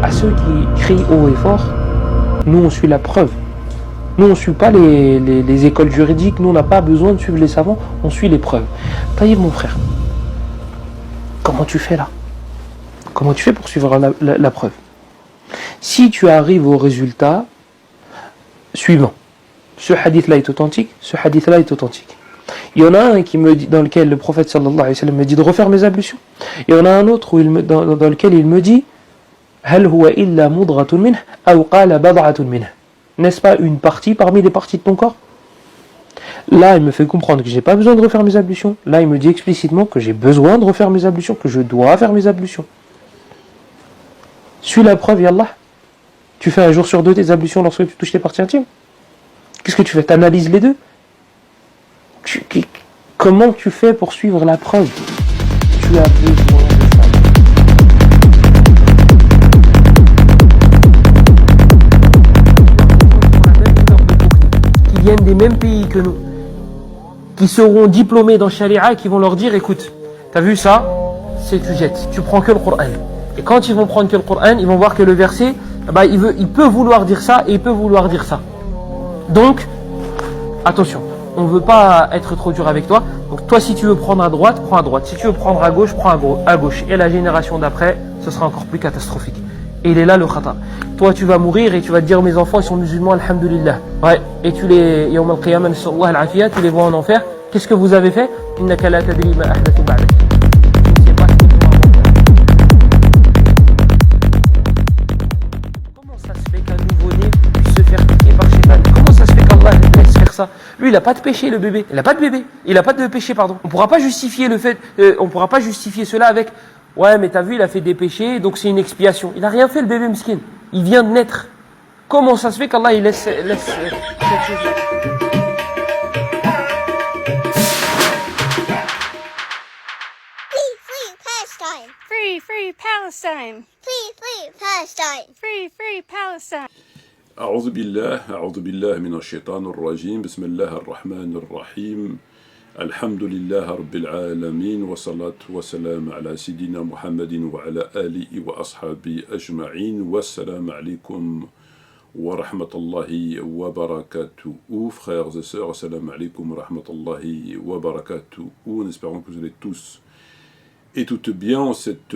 à ceux qui crient haut et fort, nous on suit la preuve. Nous on ne suit pas les écoles juridiques, nous on n'a pas besoin de suivre les savants, on suit les preuves. Taïb mon frère, comment tu fais là? Comment tu fais pour suivre la preuve? Si tu arrives au résultat suivant, ce hadith-là est authentique, ce hadith-là est authentique. Il y en a un qui me dit, dans lequel le prophète sallallahu alayhi wa sallam me dit de refaire mes ablutions. Il y en a un autre dans lequel il me dit Hal huwa illa mudghatun minh aw qala bad'atun minh. N'est-ce pas une partie parmi les parties de ton corps? Là, il me fait comprendre que je n'ai pas besoin de refaire mes ablutions. Là, il me dit explicitement que j'ai besoin de refaire mes ablutions, que je dois faire mes ablutions. Suis la preuve, yallah. Tu fais un jour sur deux tes ablutions lorsque tu touches tes parties intimes. Qu'est-ce que tu fais? Tu analyses les deux. Comment tu fais pour suivre la preuve? Tu as besoin de ça. Qui viennent des mêmes pays que nous, qui seront diplômés dans Sharia et qui vont leur dire écoute, t'as vu ça? C'est tu jettes, tu prends que le Coran. Et quand ils vont prendre que le Coran, ils vont voir que le verset, il peut vouloir dire ça et il peut vouloir dire ça. Donc, attention. On ne veut pas être trop dur avec toi. Donc toi, si tu veux prendre à droite, prends à droite. Si tu veux prendre à gauche, prends à gauche. Et la génération d'après, ce sera encore plus catastrophique. Et il est là le khata. Toi, tu vas mourir et tu vas te dire mes enfants, ils sont musulmans, alhamdulillah. Ouais. Et tu les, yawm al-qiyamah, nasallahu al-afiyah, tu les vois en enfer. Qu'est-ce que vous avez fait? Innaka la tadri ma ahdathu ba'dak. Tu ne sais pas ce qu'ils ont inventé. Comment ça se fait qu'un nouveau-né puisse se faire piquer par Shaitan? Comment ça se fait qu'Allah laisse faire ça? Lui, il n'a pas de péché, le bébé. Il n'a pas de bébé. Il n'a pas de péché, pardon. On ne pourra pas justifier le fait, on pourra pas justifier cela avec ouais, mais t'as vu, il a fait des péchés, donc c'est une expiation. Il n'a rien fait, le bébé miskin. Il vient de naître. Comment ça se fait qu'Allah il laisse cette chose? Free Palestine. Free Palestine. Free Palestine. أعوذ بالله من الشيطان الرجيم بسم الله الرحمن الرحيم الحمد لله رب العالمين والصلاة والسلام على سيدنا محمد وعلى آله وأصحابه أجمعين والسلام عليكم ورحمة الله وبركاته. Frères et sœurs, assalamu alaikum wa rahmatullahi wa barakatuh. Nous espérons que vous allez tous et toutes bien en cette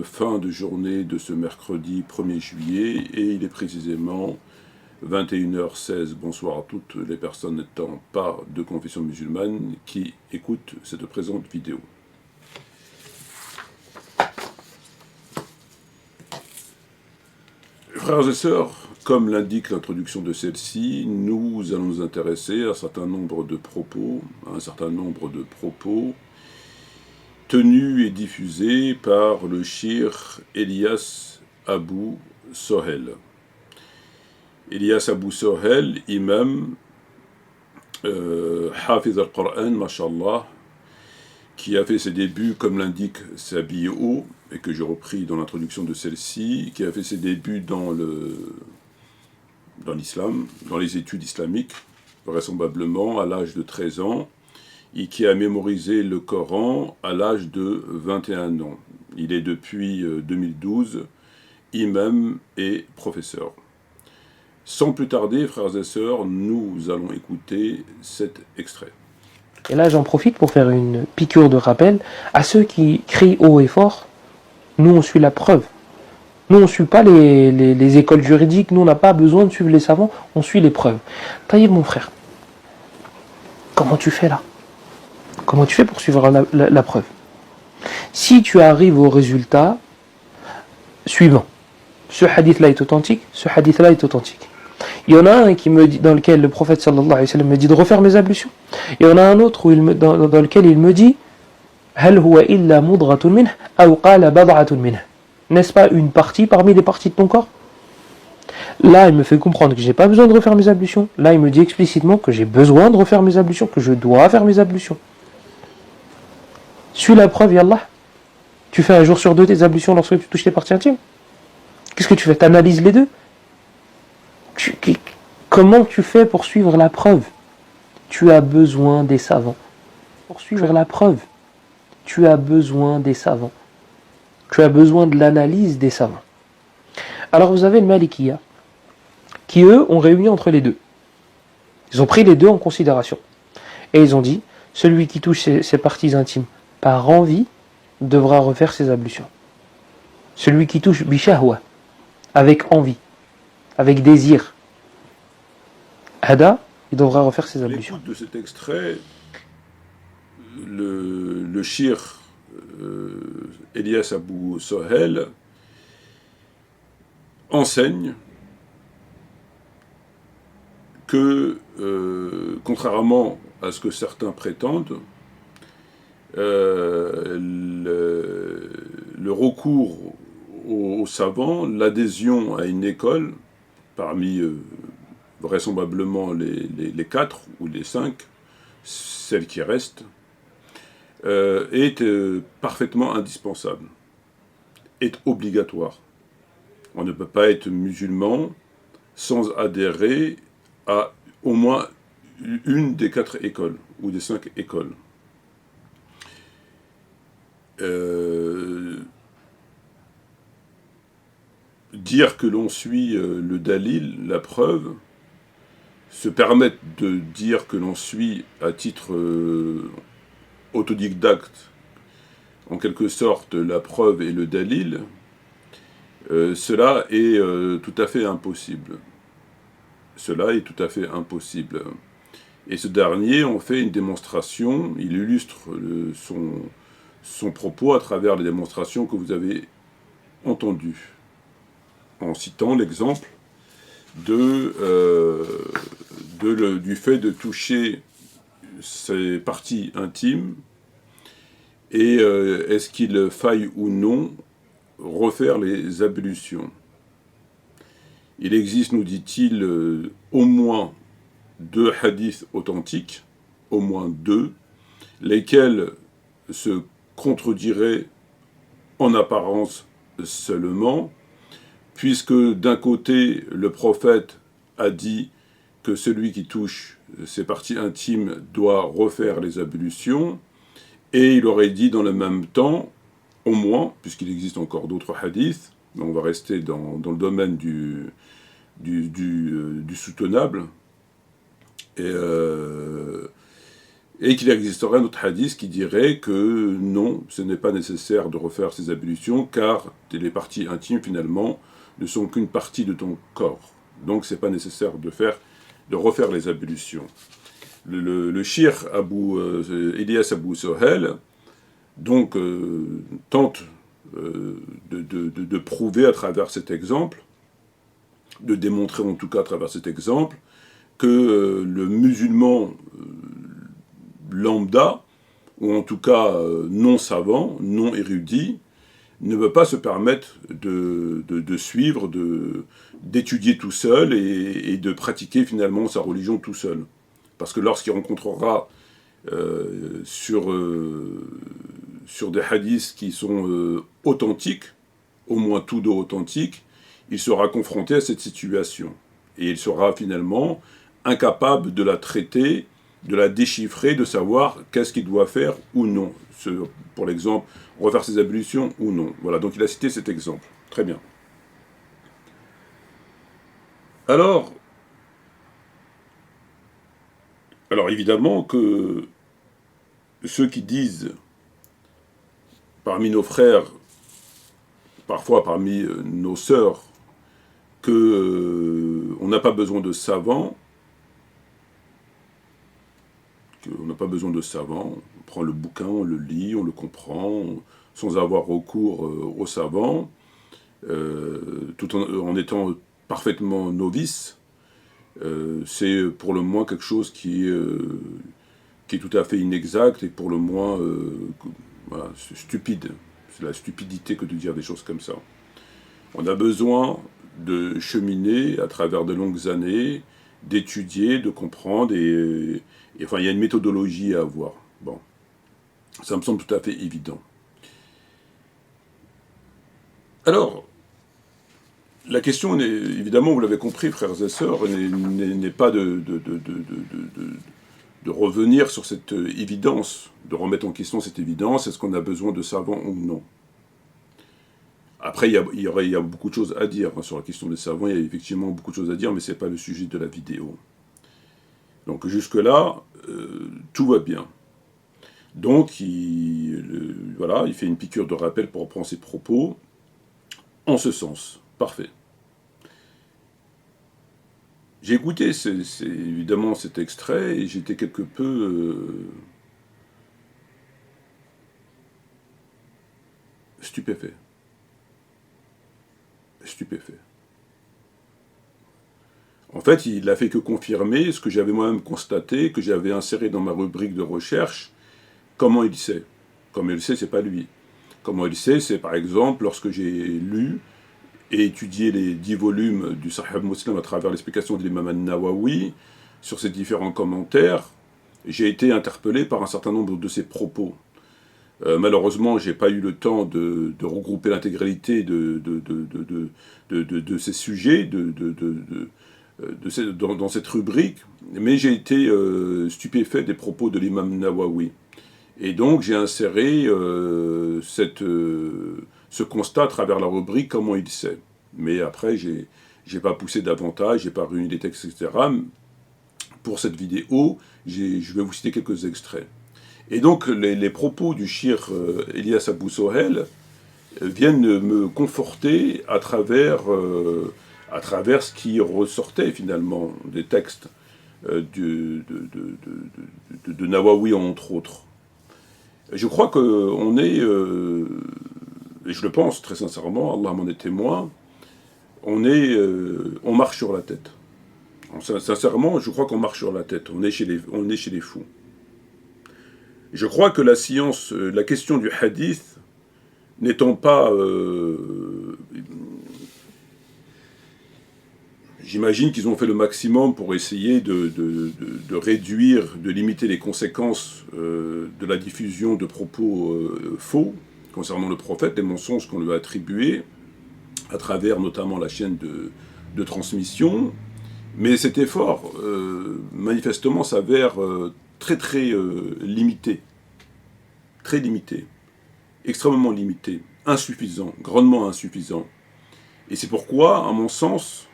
fin de journée de ce mercredi 1er juillet, et il est précisément 21h16. Bonsoir à toutes les personnes n'étant pas de confession musulmane qui écoutent cette présente vidéo. Frères et sœurs, comme l'indique l'introduction de celle-ci, nous allons nous intéresser à un certain nombre de propos, tenu et diffusé par le Cheikh Elias Abou Sohel. Elias Abou Sohel, imam, Hafiz al-Qur'an, mashallah, qui a fait ses débuts, comme l'indique sa bio, et que j'ai repris dans l'introduction de celle-ci, qui a fait ses débuts dans l'islam, dans les études islamiques, vraisemblablement à l'âge de 13 ans, et qui a mémorisé le Coran à l'âge de 21 ans. Il est depuis 2012 imam et professeur. Sans plus tarder, frères et sœurs, nous allons écouter cet extrait. Et là, j'en profite pour faire une piqûre de rappel à ceux qui crient haut et fort. Nous, on suit la preuve. Nous, on ne suit pas les écoles juridiques, nous, on n'a pas besoin de suivre les savants, on suit les preuves. Taïb, mon frère, comment tu fais là? Comment tu fais pour suivre la preuve? Si tu arrives au résultat suivant, ce hadith-là est authentique, ce hadith-là est authentique. Il y en a un qui me dit, dans lequel le prophète sallallahu alayhi wa sallam me dit de refaire mes ablutions. Il y en a un autre dans lequel il me dit Hal huwa illa mudghatun minh aw qala bad'atun minh. N'est-ce pas une partie parmi les parties de ton corps? Là, il me fait comprendre que je n'ai pas besoin de refaire mes ablutions. Là, il me dit explicitement que j'ai besoin de refaire mes ablutions, que je dois faire mes ablutions. Suis la preuve, yallah. Tu fais un jour sur deux tes ablutions lorsque tu touches tes parties intimes. Qu'est-ce que tu fais? Tu analyses les deux. Comment tu fais pour suivre la preuve? Tu as besoin des savants. Pour suivre la preuve, tu as besoin des savants. Tu as besoin de l'analyse des savants. Alors vous avez le Malikiya, qui eux ont réuni entre les deux. Ils ont pris les deux en considération. Et ils ont dit, celui qui touche ses parties intimes par envie devra refaire ses ablutions. Celui qui touche bishahwa, avec envie, avec désir, hada, il devra refaire ses ablutions. L'écoute de cet extrait, le shir Elias Abou Sohel enseigne que, contrairement à ce que certains prétendent, le recours aux savants, l'adhésion à une école, parmi vraisemblablement les 4 ou les 5, celles qui restent, est parfaitement indispensable, est obligatoire. On ne peut pas être musulman sans adhérer à au moins une des 4 écoles, ou des 5 écoles. Dire que l'on suit le dalil, la preuve, se permettre de dire que l'on suit à titre autodidacte, en quelque sorte, la preuve et le dalil, cela est tout à fait impossible. Cela est tout à fait impossible. Et ce dernier en fait une démonstration, il illustre son propos à travers les démonstrations que vous avez entendues, en citant l'exemple du fait de toucher ses parties intimes, et est-ce qu'il faille ou non refaire les ablutions. Il existe, nous dit-il, au moins 2 hadiths authentiques, au moins 2, lesquels se contrediraient en apparence seulement, puisque d'un côté, le prophète a dit que celui qui touche ses parties intimes doit refaire les ablutions, et il aurait dit dans le même temps, au moins, puisqu'il existe encore d'autres hadiths, mais on va rester dans le domaine du soutenable, et qu'il existerait un autre hadith qui dirait que non, ce n'est pas nécessaire de refaire ces ablutions, car les parties intimes, finalement, ne sont qu'une partie de ton corps. Donc, ce n'est pas nécessaire de refaire les ablutions. Le shir Elias Abou Sohel, donc, tente de prouver à travers cet exemple, de démontrer en tout cas à travers cet exemple, que le musulman lambda, ou en tout cas non savant, non érudit, ne veut pas se permettre de suivre, d'étudier tout seul et de pratiquer finalement sa religion tout seul. Parce que lorsqu'il rencontrera sur des hadiths qui sont authentiques, au moins tous 2 authentiques, il sera confronté à cette situation. Et il sera finalement incapable de la traiter, de la déchiffrer, de savoir qu'est-ce qu'il doit faire ou non. Pour l'exemple, refaire ses ablutions ou non. Voilà, donc il a cité cet exemple. Très bien. Alors évidemment que ceux qui disent, parmi nos frères, parfois parmi nos sœurs, qu'on n'a pas besoin de savants, on prend le bouquin, on le lit, on le comprend, sans avoir recours aux savants, tout en étant parfaitement novice, c'est pour le moins quelque chose qui est tout à fait inexact et pour le moins voilà, stupide. C'est la stupidité que de dire des choses comme ça. On a besoin de cheminer à travers de longues années, d'étudier, de comprendre, et enfin, il y a une méthodologie à avoir. Bon, ça me semble tout à fait évident. Alors, la question, évidemment, vous l'avez compris, frères et sœurs, n'est pas de revenir sur cette évidence, de remettre en question cette évidence, est-ce qu'on a besoin de savants ou non. Après, il y a beaucoup de choses à dire sur la question des savants, il y a effectivement beaucoup de choses à dire, mais ce n'est pas le sujet de la vidéo. Donc jusque-là, tout va bien. Donc, voilà, il fait une piqûre de rappel pour reprendre ses propos, en ce sens. Parfait. J'ai écouté évidemment cet extrait, et j'étais quelque peu stupéfait. En fait, il n'a fait que confirmer ce que j'avais moi-même constaté, que j'avais inséré dans ma rubrique de recherche. Comment il sait? Comment il sait, c'est pas lui. Comment il sait, c'est par exemple lorsque j'ai lu et étudié les 10 volumes du Sahih Muslim à travers l'explication de l'imam An-Nawawi sur ses différents commentaires, j'ai été interpellé par un certain nombre de ses propos. Malheureusement, j'ai pas eu le temps de regrouper l'intégralité de ces sujets dans cette rubrique, mais j'ai été stupéfait des propos de l'imam Nawawi. Et donc j'ai inséré ce constat à travers la rubrique « Comment il sait ». Mais après, j'ai pas poussé davantage, j'ai pas réuni des textes, etc. Pour cette vidéo, je vais vous citer quelques extraits. Et donc les propos du Cheikh Elias Abou Sohel viennent me conforter à travers ce qui ressortait finalement des textes de Nawawi entre autres. Je crois qu'on est, et je le pense très sincèrement, Allah m'en est témoin, on marche sur la tête. Sincèrement, je crois qu'on marche sur la tête, on est chez les fous. Je crois que la science, la question du hadith, n'étant pas... J'imagine qu'ils ont fait le maximum pour essayer de réduire, de limiter les conséquences de la diffusion de propos faux concernant le prophète, des mensonges qu'on lui a attribués, à travers notamment la chaîne de transmission. Mais cet effort, manifestement, s'avère très limité, extrêmement limité, insuffisant, grandement insuffisant. Et c'est pourquoi, à mon sens,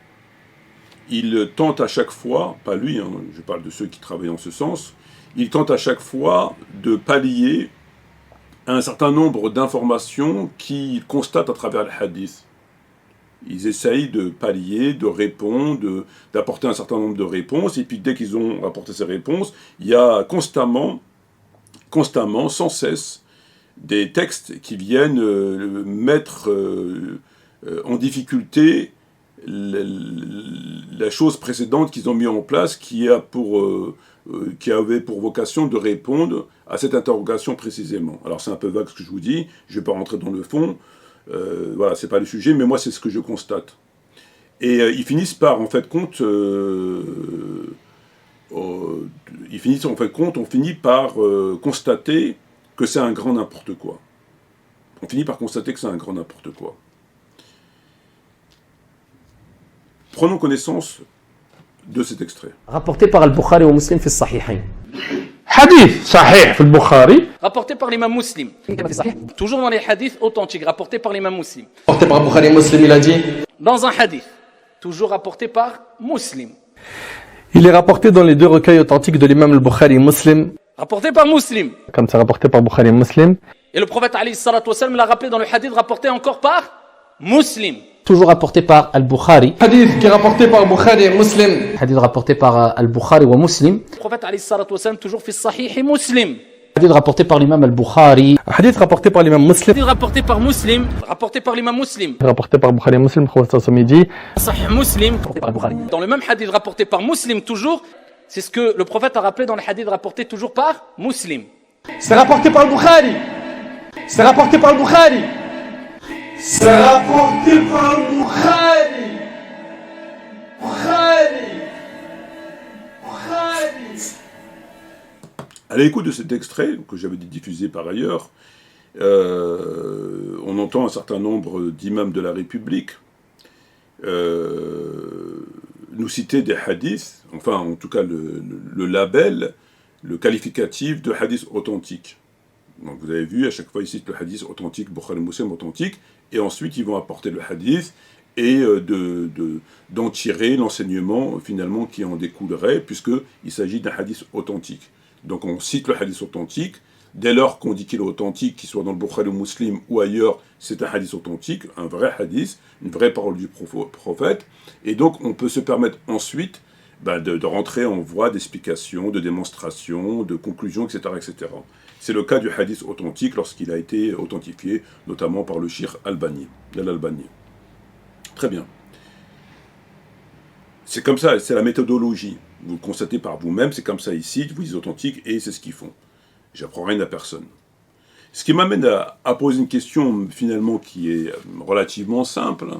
il tente à chaque fois, pas lui, hein, je parle de ceux qui travaillent en ce sens, il tente à chaque fois de pallier un certain nombre d'informations qu'il constate à travers le hadith. Ils essayent de pallier, de répondre, d'apporter un certain nombre de réponses, et puis dès qu'ils ont apporté ces réponses, il y a constamment, sans cesse, des textes qui viennent mettre en difficulté la chose précédente qu'ils ont mis en place, qui avait pour vocation de répondre à cette interrogation précisément. Alors c'est un peu vague ce que je vous dis, je ne vais pas rentrer dans le fond, voilà, c'est pas le sujet, mais moi c'est ce que je constate. Et ils finissent par, en fait, on finit par constater que c'est un grand n'importe quoi. On finit par constater que c'est un grand n'importe quoi. Prenons connaissance de cet extrait. Rapporté par Al-Bukhari ou Muslim في الصحيحين. Hadith sahih في البخاري. Rapporté par l'imam Muslim. Toujours dans les hadiths authentiques, rapporté par l'imam Muslim. Rapporté par Bukhari et Muslim, il a dit. Dans un hadith, toujours rapporté par Muslim. Il est rapporté dans les deux recueils authentiques de l'imam al-Bukhari et Muslim. Rapporté par Muslim. Comme c'est rapporté par Bukhari et Muslim. Et le prophète alayhi salatu wa sallam l'a rappelé dans le hadith rapporté encore par Muslim. Toujours rapporté par Al-Bukhari. Hadith qui est rapporté par Bukhari et Muslim. Hadith rapporté par Al-Bukhari ou Muslim. Le prophète alayhi salatu wa sallam toujours fait sahih et Muslim. Hadith rapporté par l'imam Al-Bukhari. Hadith rapporté par l'imam Muslim. Hadith rapporté par Muslim. Rapporté par l'imam Muslim. Rapporté par Bukhari et Muslim, prophète midi. Sahih Muslim. Rapporté par Al-Bukhari. Dans le même hadith rapporté par Muslim toujours, c'est ce que le prophète a rappelé dans le hadith rapporté toujours par Muslim. C'est rapporté par Bukhari. C'est rapporté par Bukhari. C'est rapporté par Bukhari. À l'écoute de cet extrait, que j'avais diffusé par ailleurs, on entend un certain nombre d'imams de la République nous citer des hadiths, enfin en tout cas le label, le qualificatif de hadith authentique. Donc vous avez vu, à chaque fois ils citent le hadith authentique, Bukhari Muslim authentique, et ensuite ils vont apporter le hadith et d'en tirer l'enseignement finalement qui en découlerait, puisqu'il s'agit d'un hadith authentique. Donc on cite le hadith authentique, dès lors qu'on dit qu'il est authentique, qu'il soit dans le Bukhari Muslim ou ailleurs, c'est un hadith authentique, un vrai hadith, une vraie parole du prophète, et donc on peut se permettre ensuite de rentrer en voie d'explication, de démonstration, de conclusion, etc., etc. C'est le cas du hadith authentique lorsqu'il a été authentifié, notamment par le Cheikh Albani, l'Albani. Très bien. C'est comme ça, c'est la méthodologie. Vous le constatez par vous-même, c'est comme ça ici, vous dites authentique, et c'est ce qu'ils font. J'apprends rien à personne. Ce qui m'amène à poser une question, finalement, qui est relativement simple,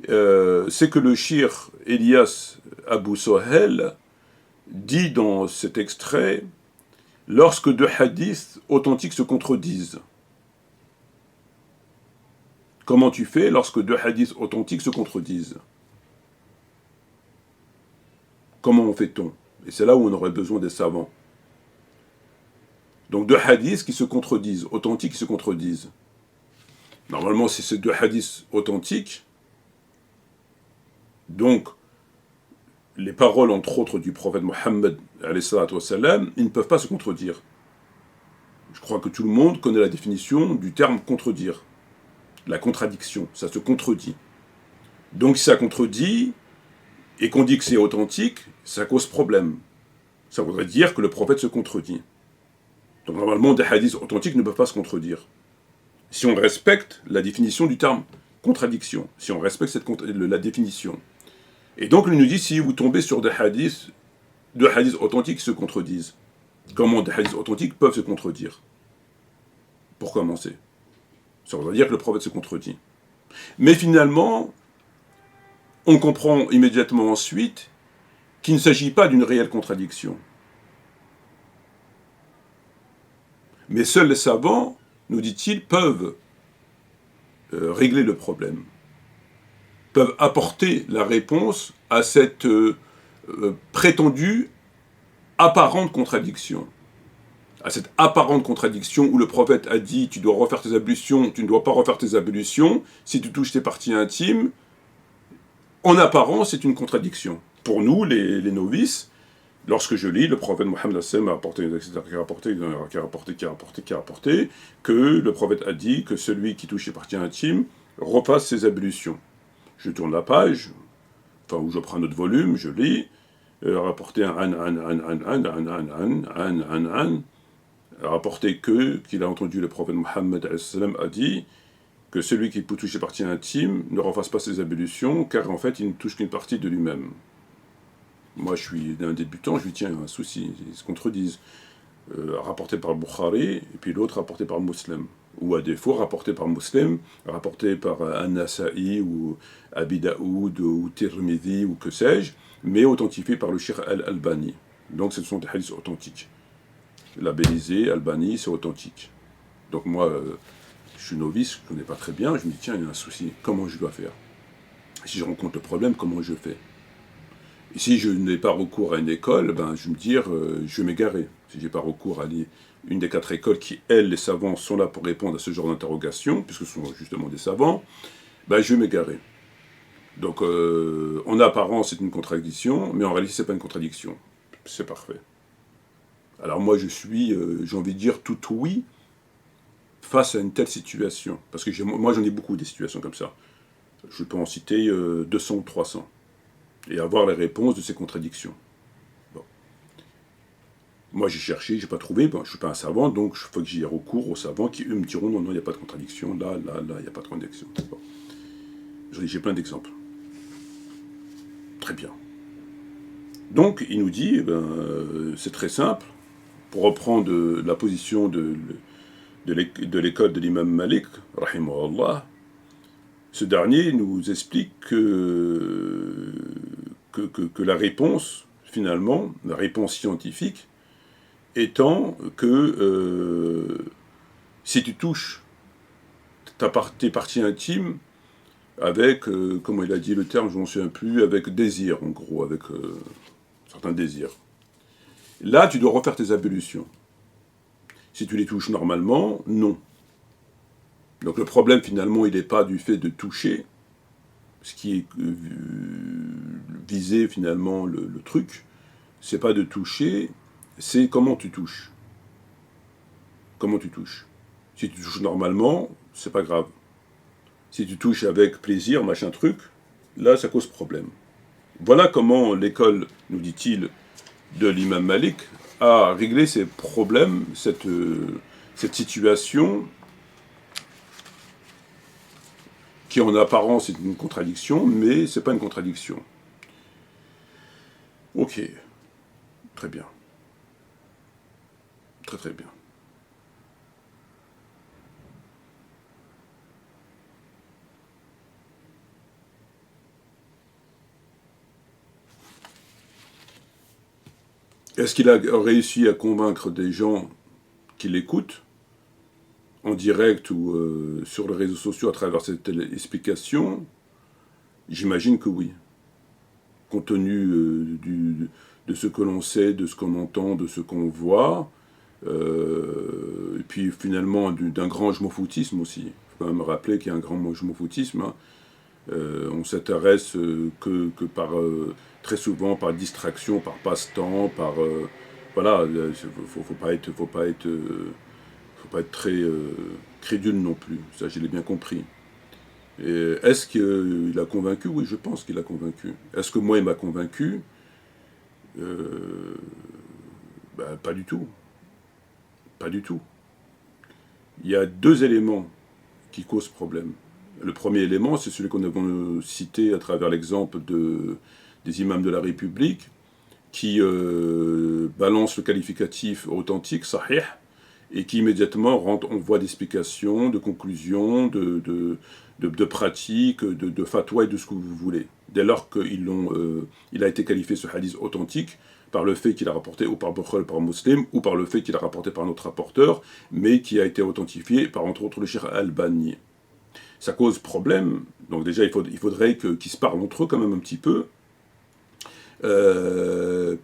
c'est que le Cheikh Elias Abou Sohel dit dans cet extrait « Lorsque deux hadiths authentiques se contredisent ». Comment tu fais lorsque deux hadiths authentiques se contredisent? Comment fait-on? Et c'est là où on aurait besoin des savants. Donc deux hadiths qui se contredisent, authentiques qui se contredisent. Normalement, si c'est deux hadiths authentiques, donc les paroles, entre autres, du prophète Mohammed, ils ne peuvent pas se contredire. Je crois que tout le monde connaît la définition du terme contredire. La contradiction, ça se contredit. Donc si ça contredit, et qu'on dit que c'est authentique, ça cause problème. Ça voudrait dire que le prophète se contredit. Donc normalement, des hadiths authentiques ne peuvent pas se contredire. Si on respecte la définition du terme contradiction, si on respecte la définition. Et donc il nous dit, si vous tombez sur deux hadiths authentiques qui se contredisent, comment des hadiths authentiques peuvent se contredire? Pour commencer. Ça voudrait dire que le prophète se contredit. Mais finalement, on comprend immédiatement ensuite qu'il ne s'agit pas d'une réelle contradiction. Mais seuls les savants, nous dit-il, peuvent régler le problème, peuvent apporter la réponse à cette prétendue apparente contradiction. À cette apparente contradiction où le prophète a dit « tu dois refaire tes ablutions, tu ne dois pas refaire tes ablutions, si tu touches tes parties intimes », en apparence, c'est une contradiction. Pour nous, les novices, lorsque je lis, le prophète Mohammed a rapporté que le prophète a dit que celui qui touche les parties intimes refasse ses ablutions. Je tourne la page, où je prends un autre volume, je lis, rapporté rapporté qu'il a entendu le prophète Mohammed a dit que celui qui peut toucher les parties intimes ne refasse pas ses ablutions, car en fait il ne touche qu'une partie de lui-même. Moi je suis un débutant, je lui tiens un souci, ils se contredisent. Rapporté par Bukhari, et puis l'autre rapporté par Muslim. Ou à défaut, rapporté par Muslim, rapporté par An-Nasa'i, ou Abi Daoud, ou Tirmidhi, ou que sais-je, mais authentifié par le Cheikh Al-Albani. Donc ce sont des hadiths authentiques. Labellisé, Albani, c'est authentique. Donc moi, je suis novice, je ne connais pas très bien, je me dis, tiens, il y a un souci, comment je dois faire? Si je rencontre le problème, comment je fais? Et si je n'ai pas recours à une école, je vais me dire, je vais m'égarer. Si je n'ai pas recours à une des 4 écoles qui, elles, les savants, sont là pour répondre à ce genre d'interrogation, puisque ce sont justement des savants, je vais m'égarer. Donc, en apparence, c'est une contradiction, mais en réalité, ce n'est pas une contradiction. C'est parfait. Alors moi, j'ai envie de dire, tout oui, face à une telle situation. Parce que moi, j'en ai beaucoup des situations comme ça. Je peux en citer 200 ou 300. Et avoir les réponses de ces contradictions. Bon. Moi, j'ai cherché, j'ai pas trouvé, je ne suis pas un savant, donc il faut que j'y ai recours aux savants qui, eux, me diront, non, il n'y a pas de contradiction, là, il n'y a pas de contradiction. Bon. J'ai plein d'exemples. Très bien. Donc, il nous dit, c'est très simple, pour reprendre la position de l'école de l'imam Malik, rahimahullah, ce dernier nous explique que la réponse, finalement, la réponse scientifique, étant que si tu touches tes parties intimes avec, comment il a dit le terme, je ne m'en souviens plus, avec désir, en gros, avec certains désirs. Là, tu dois refaire tes ablutions. Si tu les touches normalement, non. Donc le problème finalement, il n'est pas du fait de toucher, ce qui est visé finalement le truc, c'est pas de toucher, c'est comment tu touches. Comment tu touches. Si tu touches normalement, c'est pas grave. Si tu touches avec plaisir, machin truc, là ça cause problème. Voilà comment l'école, nous dit-il, de l'imam Malik a réglé ces problèmes, cette situation qui en apparence est une contradiction, mais c'est pas une contradiction. Ok, très bien. Très très bien. Est-ce qu'il a réussi à convaincre des gens qui l'écoutent, en direct ou sur les réseaux sociaux à travers cette explication? J'imagine que oui. Compte tenu de ce que l'on sait, de ce qu'on entend, de ce qu'on voit, et puis finalement d'un grand jmofoutisme aussi. Il faut quand même rappeler qu'il y a un grand jmofoutisme. Hein. On s'intéresse que par très souvent par distraction, par passe-temps, par voilà. Faut pas être très crédule non plus. Ça, je l'ai bien compris. Est-ce qu'il a convaincu? Oui, je pense qu'il a convaincu. Est-ce que moi, il m'a convaincu? Pas du tout. Pas du tout. Il y a deux éléments qui causent problème. Le premier élément, c'est celui qu'on a cité à travers l'exemple des imams de la République, qui balancent le qualificatif authentique, sahih, et qui immédiatement on voit d'explications, de conclusions, de pratiques, de fatwa et de ce que vous voulez. Dès lors qu'il a été qualifié ce hadith authentique par le fait qu'il a rapporté ou par Bukhari, par Muslim, ou par le fait qu'il a rapporté par notre rapporteur, mais qui a été authentifié par entre autres le Cheikh Albani. Ça cause problème, donc déjà il faudrait qu'ils se parlent entre eux quand même un petit peu,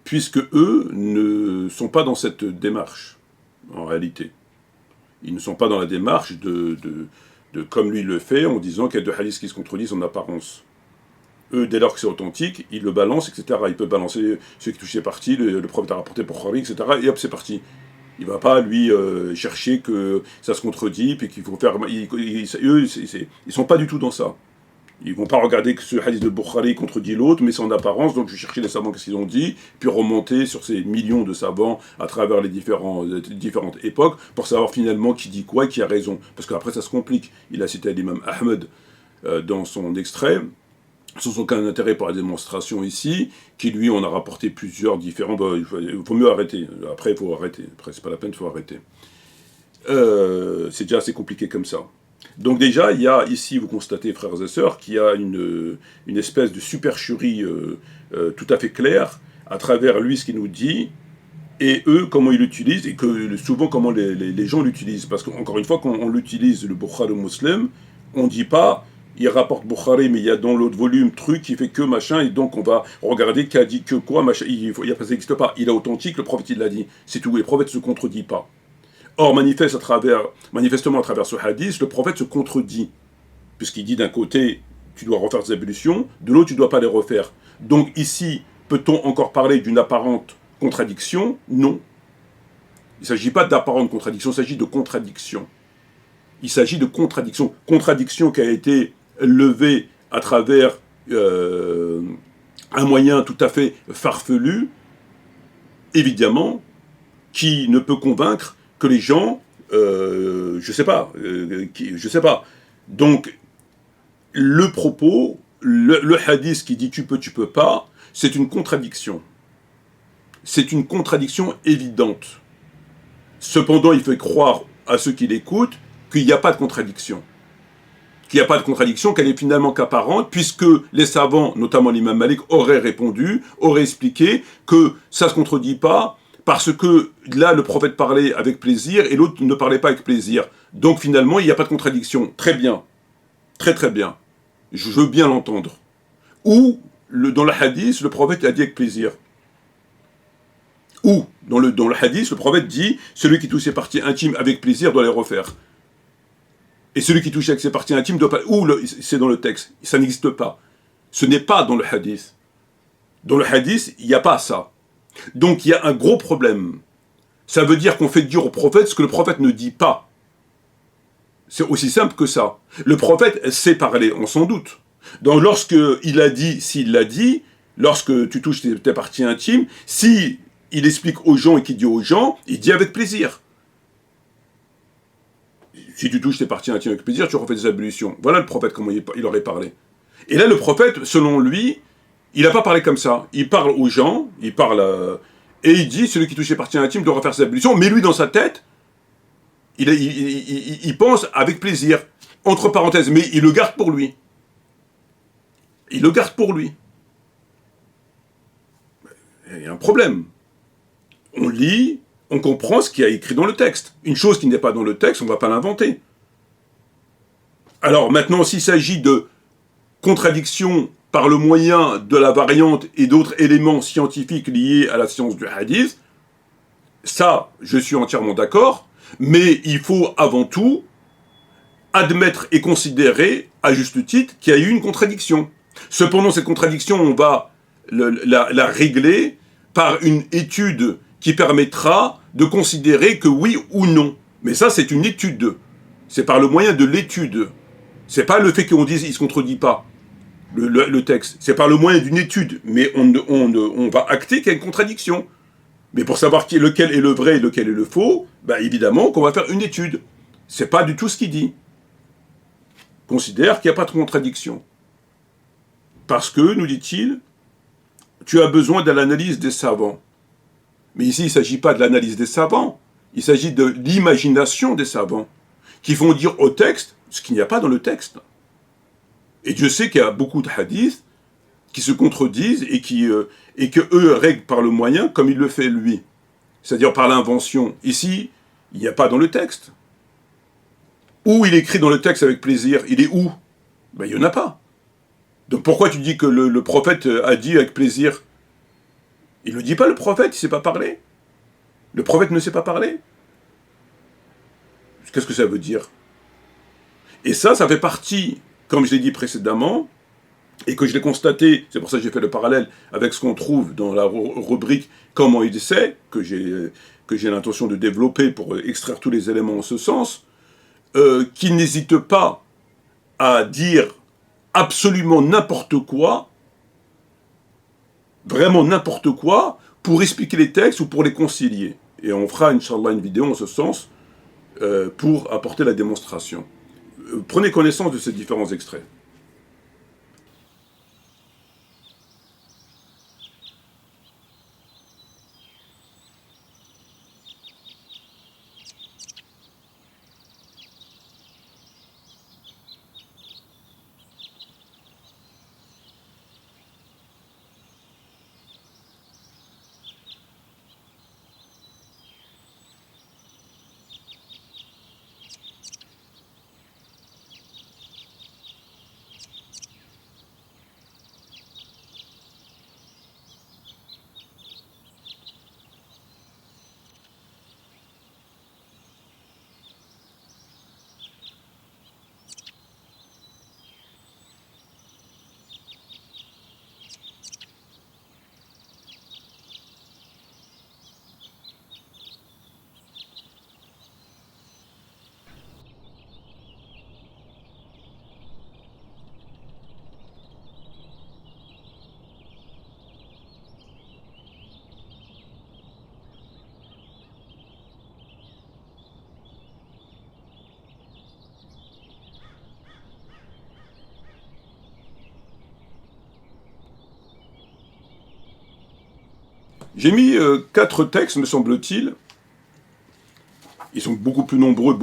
puisque eux ne sont pas dans cette démarche, en réalité. Ils ne sont pas dans la démarche de comme lui le fait, en disant qu'il y a deux hadiths qui se contredisent en apparence. Eux, dès lors que c'est authentique, ils le balancent, etc. Ils peuvent balancer ceux qui touchent les parties, le prophète a rapporté pour Bukhari, etc. Et hop, c'est parti. Il ne va pas, lui, chercher que ça se contredit, puis qu'il faut faire... eux, ils ne sont pas du tout dans ça. Ils ne vont pas regarder que ce hadith de Bukhari contredit l'autre, mais c'est en apparence, donc je vais chercher les savants, qu'est-ce qu'ils ont dit, puis remonter sur ces millions de savants à travers les différentes époques, pour savoir finalement qui dit quoi et qui a raison. Parce qu'après, ça se complique. Il a cité l'imam Ahmed dans son extrait, sans aucun intérêt pour la démonstration ici, qui lui, on a rapporté plusieurs différents... il faut mieux arrêter. Après, il faut arrêter. Après, c'est pas la peine, il faut arrêter. C'est déjà assez compliqué comme ça. Donc déjà, il y a ici, vous constatez, frères et sœurs, qu'il y a une espèce de supercherie tout à fait claire, à travers lui, ce qu'il nous dit, et eux, comment ils l'utilisent, et que souvent, comment les gens l'utilisent. Parce qu'encore une fois, quand on l'utilise, le Bukhari Muslim, on ne dit pas... Il rapporte Bukhari, mais il y a dans l'autre volume truc qui fait que machin, et donc on va regarder qui a dit que quoi, machin. Ça n'existe pas. Il est authentique, le prophète il l'a dit. C'est tout. Et le prophète ne se contredit pas. Or, manifestement à travers ce hadith, le prophète se contredit. Puisqu'il dit d'un côté, tu dois refaire tes ablutions, de l'autre, tu ne dois pas les refaire. Donc ici, peut-on encore parler d'une apparente contradiction? Non. Il ne s'agit pas d'apparente contradiction, il s'agit de contradiction. Il s'agit de contradiction. Contradiction qui a été levée à travers un moyen tout à fait farfelu, évidemment, qui ne peut convaincre que les gens, je sais pas. Donc, le propos, le hadith qui dit tu peux pas, c'est une contradiction. C'est une contradiction évidente. Cependant, il faut croire à ceux qui l'écoutent qu'il n'y a pas de contradiction. Qu'il n'y a pas de contradiction, qu'elle est finalement qu'apparente, puisque les savants, notamment l'imam Malik, auraient répondu, auraient expliqué que ça ne se contredit pas, parce que là, le prophète parlait avec plaisir, et l'autre ne parlait pas avec plaisir. Donc finalement, il n'y a pas de contradiction. Très bien. Très très bien. Je veux bien l'entendre. Ou, dans le hadith, le prophète a dit avec plaisir. Où dans le hadith, le prophète dit « Celui qui touche ses parties intimes avec plaisir doit les refaire. » Et celui qui touche avec ses parties intimes doit pas... Où c'est dans le texte? Ça n'existe pas. Ce n'est pas dans le hadith. Dans le hadith, il n'y a pas ça. Donc il y a un gros problème. Ça veut dire qu'on fait dire au prophète ce que le prophète ne dit pas. C'est aussi simple que ça. Le prophète sait parler, on s'en doute. Donc lorsqu'il a dit, s'il l'a dit, lorsque tu touches tes parties intimes, si il explique aux gens et qu'il dit aux gens, il dit avec plaisir. Si tu touches tes parties intimes avec plaisir, tu refais des ablutions. Voilà le prophète, comment il aurait parlé. Et là, le prophète, selon lui, il n'a pas parlé comme ça. Il parle aux gens, il parle... et il dit, celui qui touche les parties intimes doit refaire ses ablutions, mais lui, dans sa tête, il pense avec plaisir, entre parenthèses, mais il le garde pour lui. Il le garde pour lui. Il y a un problème. On lit, on comprend ce qu'il y a écrit dans le texte. Une chose qui n'est pas dans le texte, on ne va pas l'inventer. Alors maintenant, s'il s'agit de contradiction par le moyen de la variante et d'autres éléments scientifiques liés à la science du hadith, ça, je suis entièrement d'accord, mais il faut avant tout admettre et considérer, à juste titre, qu'il y a eu une contradiction. Cependant, cette contradiction, on va la régler par une étude qui permettra de considérer que oui ou non. Mais ça, c'est une étude. C'est par le moyen de l'étude. C'est pas le fait qu'on dise il se contredit pas, le texte. C'est par le moyen d'une étude. Mais on va acter qu'il y a une contradiction. Mais pour savoir lequel est le vrai et lequel est le faux, bah évidemment qu'on va faire une étude. C'est pas du tout ce qu'il dit. Considère qu'il n'y a pas de contradiction. Parce que, nous dit-il, tu as besoin de l'analyse des savants. Mais ici, il ne s'agit pas de l'analyse des savants, il s'agit de l'imagination des savants, qui vont dire au texte ce qu'il n'y a pas dans le texte. Et Dieu sait qu'il y a beaucoup de hadiths qui se contredisent et que eux règlent par le moyen comme il le fait lui. C'est-à-dire par l'invention. Ici, il n'y a pas dans le texte. Où il écrit dans le texte avec plaisir, il est où? Ben, il n'y en a pas. Donc pourquoi tu dis que le prophète a dit avec plaisir? Il ne le dit pas, le prophète, il ne sait pas parler. Le prophète ne sait pas parler. Qu'est-ce que ça veut dire? Et ça fait partie, comme je l'ai dit précédemment, et que je l'ai constaté, c'est pour ça que j'ai fait le parallèle avec ce qu'on trouve dans la rubrique « Comment il sait », que j'ai l'intention de développer pour extraire tous les éléments en ce sens, qui n'hésite pas à dire absolument n'importe quoi, vraiment n'importe quoi, pour expliquer les textes ou pour les concilier. Et on fera, Inch'Allah, une vidéo en ce sens pour apporter la démonstration. Prenez connaissance de ces différents extraits. J'ai mis 4 textes, me semble-t-il. Ils sont beaucoup plus nombreux,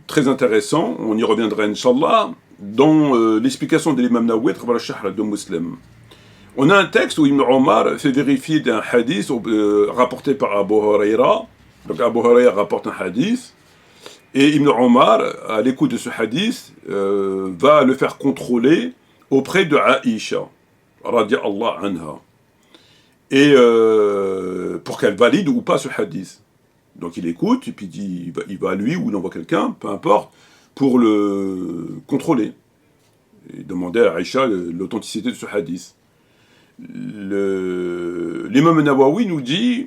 très intéressants. On y reviendra, Inch'Allah, dans l'explication de l'imam Nawawi à la Sharh de Muslim. On a un texte où Ibn Omar fait vérifier d'un hadith rapporté par Abu Huraira. Donc Abu Huraira rapporte un hadith. Et Ibn Omar, à l'écoute de ce hadith, va le faire contrôler auprès de Aïcha, radiallahu anha. et pour qu'elle valide ou pas ce hadith. Donc il écoute, et puis il va à lui, ou il envoie quelqu'un, peu importe, pour le contrôler, et demander à Aïcha l'authenticité de ce hadith. L'imam Nawawi nous dit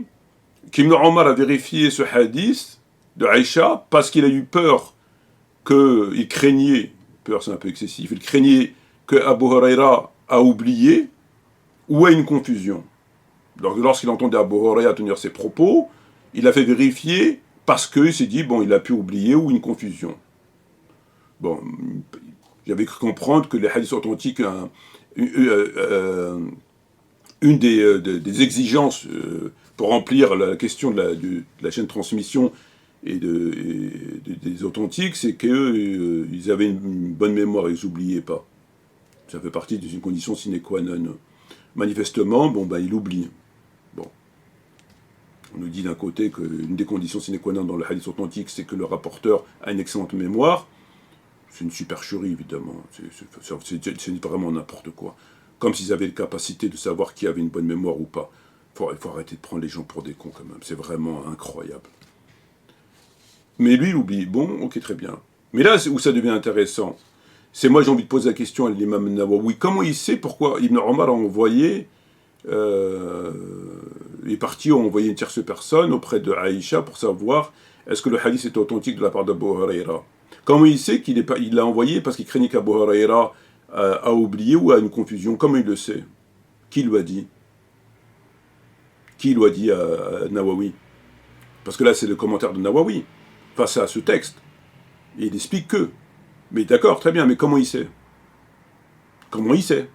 qu'Ibn Omar a vérifié ce hadith de Aïcha parce qu'il a eu peur, il craignait, peur c'est un peu excessif, il craignait que Abu Huraira a oublié ou a une confusion. Donc lorsqu'il entendait Abu Huraira tenir ses propos, il a fait vérifier parce qu'il s'est dit, bon, il a pu oublier ou une confusion. Bon, j'avais cru comprendre que les hadiths authentiques, une des exigences pour remplir la question de la chaîne de transmission et des authentiques, c'est qu'ils avaient une bonne mémoire, ils n'oubliaient pas. Ça fait partie d'une condition sine qua non. Manifestement, bon, ben, il oublie. Bon. On nous dit d'un côté qu'une des conditions sine qua non dans le hadith authentique, c'est que le rapporteur a une excellente mémoire. C'est une supercherie, évidemment. C'est vraiment n'importe quoi. Comme s'ils avaient la capacité de savoir qui avait une bonne mémoire ou pas. Il faut arrêter de prendre les gens pour des cons, quand même. C'est vraiment incroyable. Mais lui, il oublie. Bon, ok, très bien. Mais là, où ça devient intéressant, c'est moi, j'ai envie de poser la question à l'imam Nawawi. Comment il sait pourquoi Ibn Omar a envoyé... les partis ont envoyé une tierce personne auprès de Aïcha pour savoir est-ce que le hadith est authentique de la part d'Abu Huraira. Comment il sait qu'il l'a envoyé parce qu'il craignait qu'Abu Huraira a oublié ou a une confusion? Comment il le sait? Qui lui a dit? Qui lui a dit à Nawawi? Parce que là, c'est le commentaire de Nawawi face à ce texte. Et il explique que. Mais d'accord, très bien, mais comment il sait? Comment il sait?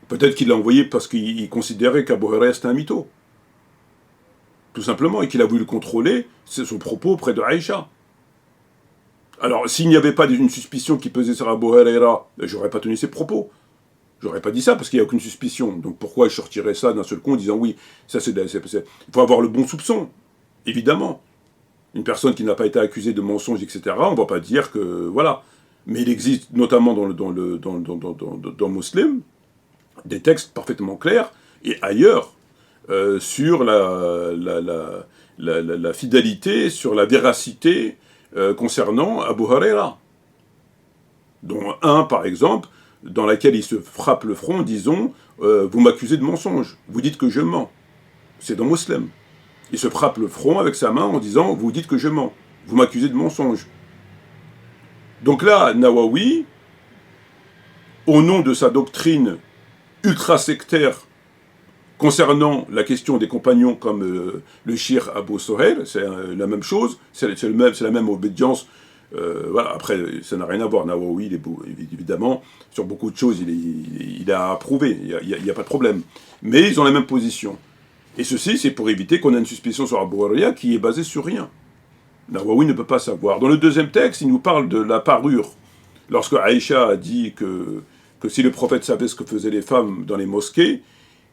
Peut-être qu'il l'a envoyé parce qu'il considérait qu'Abu Huraira c'était un mytho. Tout simplement, et qu'il a voulu contrôler son propos auprès de Aïcha. Alors, s'il n'y avait pas une suspicion qui pesait sur Abu Huraira, j'aurais pas tenu ses propos. J'aurais pas dit ça parce qu'il n'y a aucune suspicion. Donc pourquoi je sortirais ça d'un seul coup en disant oui, ça c'est... Il faut avoir le bon soupçon, évidemment. Une personne qui n'a pas été accusée de mensonge, etc., on ne va pas dire que... Voilà. Mais il existe, notamment dans Muslim, des textes parfaitement clairs, et ailleurs, sur la fidélité, sur la véracité concernant Abu Huraira. Dont un, par exemple, dans laquelle il se frappe le front, disons, vous m'accusez de mensonge, vous dites que je mens. C'est dans Muslim. Il se frappe le front avec sa main en disant, vous dites que je mens, vous m'accusez de mensonge. Donc là, Nawawi, au nom de sa doctrine ultra-sectaire concernant la question des compagnons comme le shir Abu Sohail, c'est la même chose, c'est la même obédience. Voilà. Après, ça n'a rien à voir. Nawawi, il est beau, évidemment, sur beaucoup de choses, il a approuvé, il n'y a pas de problème. Mais ils ont la même position. Et ceci, c'est pour éviter qu'on ait une suspicion sur Abu Huraira qui est basée sur rien. Nawawi ne peut pas savoir. Dans le deuxième texte, il nous parle de la parure. Lorsque Aïcha a dit que si le prophète savait ce que faisaient les femmes dans les mosquées,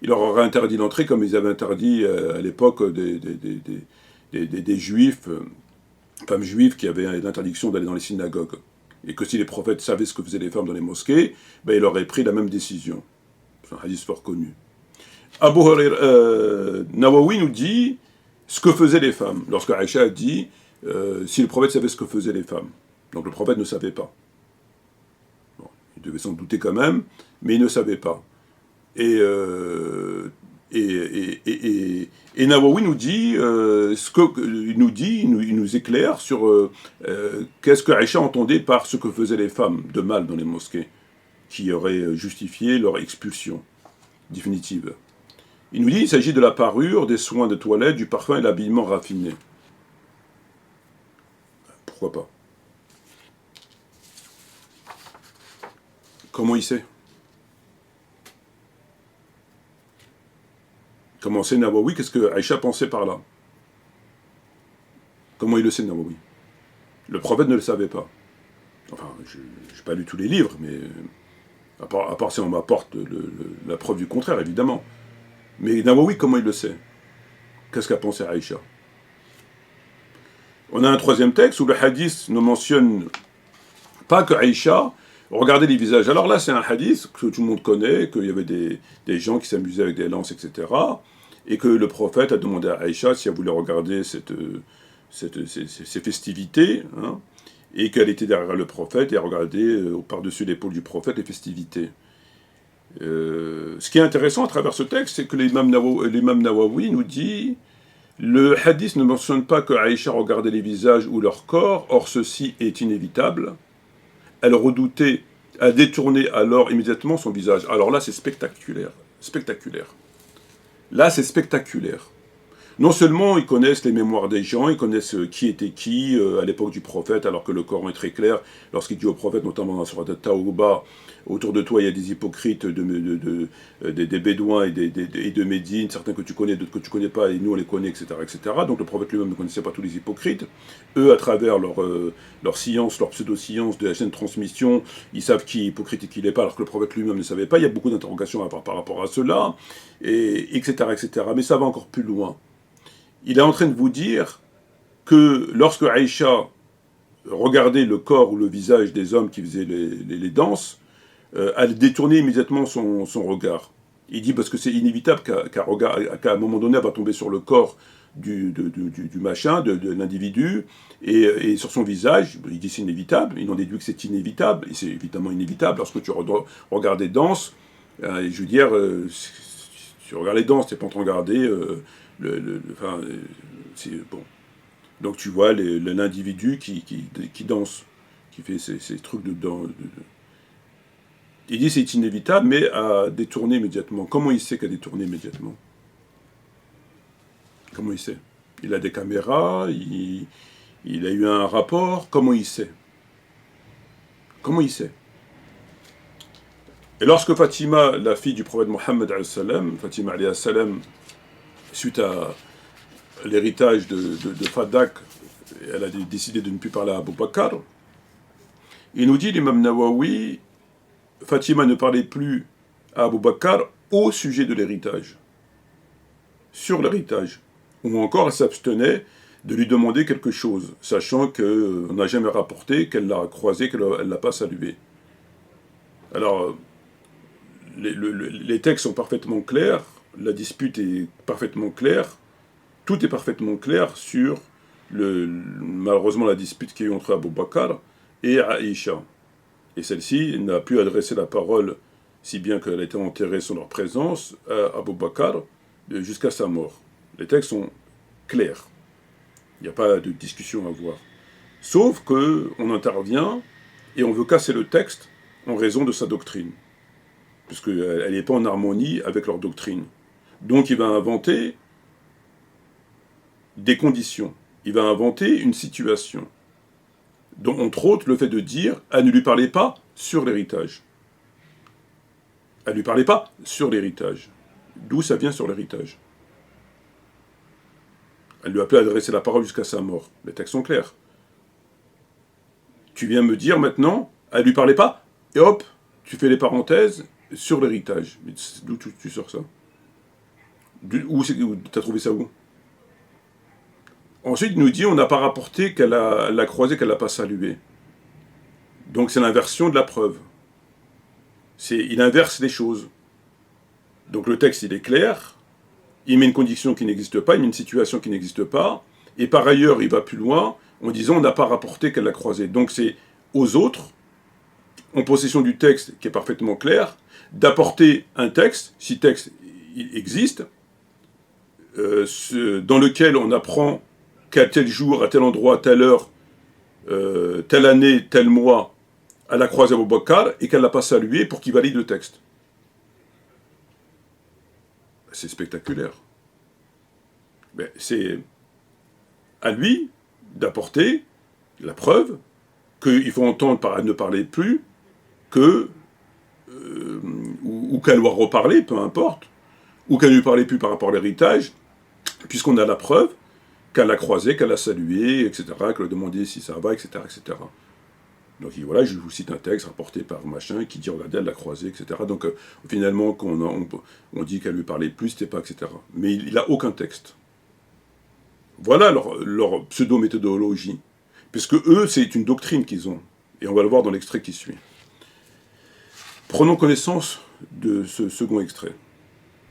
il leur aurait interdit d'entrer comme ils avaient interdit à l'époque des juifs, femmes juives qui avaient l'interdiction d'aller dans les synagogues. Et que si les prophètes savaient ce que faisaient les femmes dans les mosquées, ben, il aurait pris la même décision. C'est un hadith fort connu. Abu Huraira, Nawawi nous dit ce que faisaient les femmes. Lorsque Aïcha a dit si le prophète savait ce que faisaient les femmes. Donc le prophète ne savait pas. Bon, il devait s'en douter quand même, mais il ne savait pas. Et Nawawi nous dit il nous éclaire sur qu'est-ce que Aïcha entendait par ce que faisaient les femmes de mal dans les mosquées, qui aurait justifié leur expulsion définitive. Il nous dit il s'agit de la parure, des soins de toilette, du parfum et l'habillement raffiné. Pourquoi pas? Comment il sait? Comment sait Nawawi? Qu'est-ce que Aïcha pensait par là? Comment il le sait, Nawawi? Le prophète ne le savait pas. Enfin, je n'ai pas lu tous les livres, mais à part si on m'apporte la preuve du contraire, évidemment. Mais Nawawi, comment il le sait? Qu'est-ce qu'a pensé Aïcha? On a un troisième texte où le hadith ne mentionne pas que Aïcha Regardez les visages. Alors là, c'est un hadith que tout le monde connaît, qu'il y avait des gens qui s'amusaient avec des lances, etc. Et que le prophète a demandé à Aïcha si elle voulait regarder ces festivités, hein, et qu'elle était derrière le prophète et regardait par-dessus l'épaule du prophète les festivités. Ce qui est intéressant à travers ce texte, c'est que l'imam Nawawi nous dit le hadith ne mentionne pas que Aïcha regardait les visages ou leur corps, or ceci est inévitable. Elle redoutait à détourner alors immédiatement son visage. Alors là, c'est spectaculaire. Spectaculaire. Là, c'est spectaculaire. Non seulement ils connaissent les mémoires des gens, ils connaissent qui était qui à l'époque du prophète, alors que le Coran est très clair, lorsqu'il dit au prophète, notamment dans la sourate At-Tawbah, autour de toi il y a des hypocrites, des Bédouins et de Médine, certains que tu connais, d'autres que tu connais pas, et nous on les connaît, etc. etc. Donc le prophète lui-même ne connaissait pas tous les hypocrites. Eux, à travers leur science, leur pseudo-science de la chaîne de transmission, ils savent qui est hypocrite et qui l'est pas, alors que le prophète lui-même ne savait pas. Il y a beaucoup d'interrogations par rapport à cela, etc., etc. Mais ça va encore plus loin. Il est en train de vous dire que lorsque Aïcha regardait le corps ou le visage des hommes qui faisaient les danses, elle détournait immédiatement son regard. Il dit parce que c'est inévitable qu'à un moment donné, elle va tomber sur le corps du machin, de l'individu, et sur son visage. Il dit c'est inévitable, il en déduit que c'est inévitable, et c'est évidemment inévitable lorsque tu regardes des danses. Je veux dire, si tu regardes les danses, tu n'es pas en train de regarder... c'est bon. Donc tu vois l'individu qui danse, qui fait ces trucs de danse. Il dit c'est inévitable, mais à détourner immédiatement. Comment il sait qu'à détourner immédiatement? Comment il sait? Il a des caméras, il a eu un rapport, comment il sait? Comment il sait? Et lorsque Fatima, la fille du prophète Mohammed, Fatima alayhi salam, suite à l'héritage de Fadak, elle a décidé de ne plus parler à Abu Bakr. Il nous dit, l'imam Nawawi, Fatima ne parlait plus à Abu Bakr au sujet de l'héritage, sur l'héritage, ou encore elle s'abstenait de lui demander quelque chose, sachant qu'on n'a jamais rapporté qu'elle l'a croisé, qu'elle ne l'a pas salué. Alors, les textes sont parfaitement clairs, la dispute est parfaitement claire, tout est parfaitement clair sur, malheureusement, la dispute qu'il y a eu entre Abu Bakr et Aïcha. Et celle-ci n'a pu adresser la parole, si bien qu'elle a été enterrée sans leur présence, à Abu Bakr jusqu'à sa mort. Les textes sont clairs. Il n'y a pas de discussion à avoir. Sauf qu'on intervient et on veut casser le texte en raison de sa doctrine. Puisqu'elle n'est pas en harmonie avec leur doctrine. Donc il va inventer des conditions. Il va inventer une situation. dont, entre autres, le fait de dire « elle ne lui parlait pas sur l'héritage ». Elle ne lui parlait pas sur l'héritage. D'où ça vient sur l'héritage? Elle lui a pas adressé la parole jusqu'à sa mort. Les textes sont clairs. Tu viens me dire maintenant, elle ne lui parlait pas, et hop, tu fais les parenthèses sur l'héritage. Mais d'où tu sors ça? Où t'as trouvé ça où? Ensuite, il nous dit, on n'a pas rapporté qu'elle l'a croisé, qu'elle l'a pas salué. Donc c'est l'inversion de la preuve. Il inverse les choses. Donc le texte, il est clair, il met une condition qui n'existe pas, il met une situation qui n'existe pas, et par ailleurs, il va plus loin, en disant, on n'a pas rapporté qu'elle l'a croisé. Donc c'est aux autres, en possession du texte qui est parfaitement clair, d'apporter un texte, si texte il existe, dans lequel on apprend qu'à tel jour, à tel endroit, à telle heure, telle année, tel mois, elle a croisé Abu Bakr et qu'elle ne l'a pas salué pour qu'il valide le texte. C'est spectaculaire. Mais c'est à lui d'apporter la preuve qu'il faut entendre par elle ne parler plus, ou qu'elle doit reparler, peu importe, ou qu'elle ne lui parlait plus par rapport à l'héritage, puisqu'on a la preuve qu'elle l'a croisé, qu'elle l'a salué, etc., qu'elle a demandé si ça va, etc., etc. Donc voilà, je vous cite un texte rapporté par machin qui dit, regardez, elle l'a croisé, etc. Donc finalement, on dit qu'elle lui parlait plus, c'était pas, etc. Mais il n'a aucun texte. Voilà leur pseudo-méthodologie. Puisque eux, c'est une doctrine qu'ils ont. Et on va le voir dans l'extrait qui suit. Prenons connaissance de ce second extrait.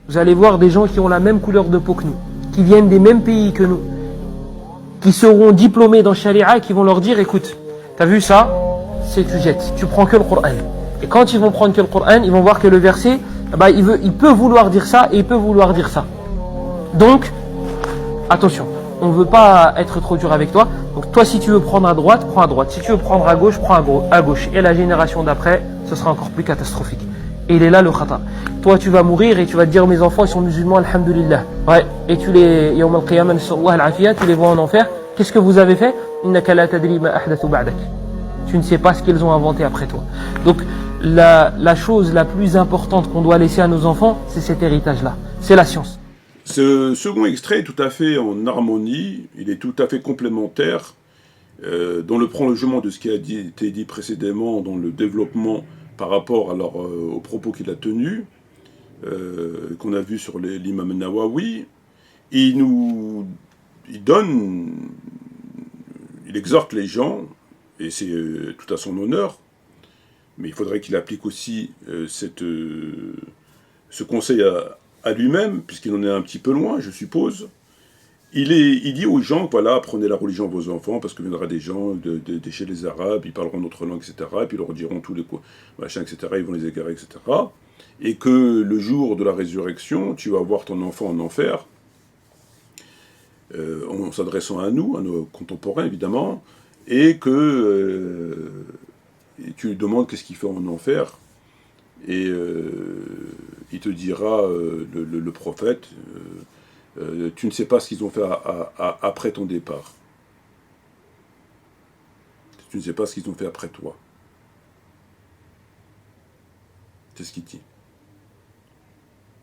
Vous allez voir des gens qui ont la même couleur de peau que nous, qui viennent des mêmes pays que nous, qui seront diplômés dans Sharia et qui vont leur dire, écoute, t'as vu ça, c'est tu jettes, tu prends que le Coran. Et quand ils vont prendre que le Coran, ils vont voir que le verset, bah, il peut vouloir dire ça et il peut vouloir dire ça. Donc, attention, on ne veut pas être trop dur avec toi. Donc toi, si tu veux prendre à droite, prends à droite. Si tu veux prendre à gauche, prends à gauche. Et la génération d'après, ce sera encore plus catastrophique. Et il est là le khata. Toi, tu vas mourir et tu vas te dire, mes enfants, ils sont musulmans, alhamdulillah. Ouais. Et tu les, yawm al-qiyamah, nas'allahu al-afiyah, tu les vois en enfer. Qu'est-ce que vous avez fait? Innaka la tadri ma ahdathu ba'dak. Tu ne sais pas ce qu'ils ont inventé après toi. Donc, la chose la plus importante qu'on doit laisser à nos enfants, c'est cet héritage-là. C'est la science. Ce second extrait est tout à fait en harmonie, il est tout à fait complémentaire dans le prolongement de ce qui a été dit précédemment dans le développement par rapport aux propos qu'il a tenus, qu'on a vu sur l'imam Nawawi. Il exhorte les gens, et c'est tout à son honneur, mais il faudrait qu'il applique aussi ce conseil à lui-même, puisqu'il en est un petit peu loin, je suppose. Il dit aux gens, voilà, apprenez la religion à vos enfants, parce que viendra des gens de chez les Arabes, ils parleront notre langue, etc., et puis ils leur diront tous les machins, etc., ils vont les égarer, etc., et que le jour de la résurrection, tu vas voir ton enfant en enfer, en s'adressant à nous, à nos contemporains, évidemment, et que et tu lui demandes qu'est-ce qu'il fait en enfer, et il te dira, le prophète, tu ne sais pas ce qu'ils ont fait après ton départ. Tu ne sais pas ce qu'ils ont fait après toi. C'est ce qu'il dit.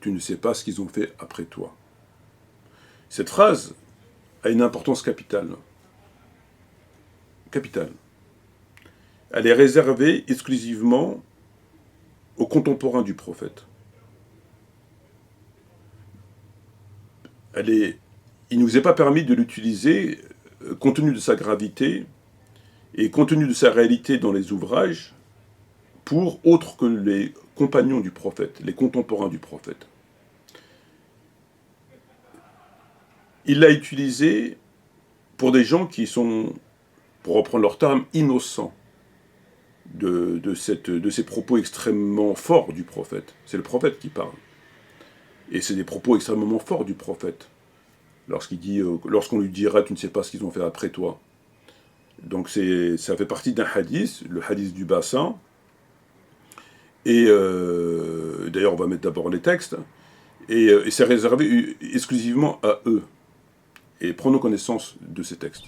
Tu ne sais pas ce qu'ils ont fait après toi. Cette phrase a une importance capitale. Capitale. Elle est réservée exclusivement aux contemporains du prophète. Il ne nous est pas permis de l'utiliser, compte tenu de sa gravité et compte tenu de sa réalité dans les ouvrages, pour autres que les compagnons du prophète, les contemporains du prophète. Il l'a utilisé pour des gens qui sont, pour reprendre leur terme, innocents de ces propos extrêmement forts du prophète. C'est le prophète qui parle. Et c'est des propos extrêmement forts du prophète. Lorsqu'on lui dira, tu ne sais pas ce qu'ils ont fait après toi. Donc ça fait partie d'un hadith, le hadith du bassin. Et d'ailleurs, on va mettre d'abord les textes. Et c'est réservé exclusivement à eux. Et prenons connaissance de ces textes.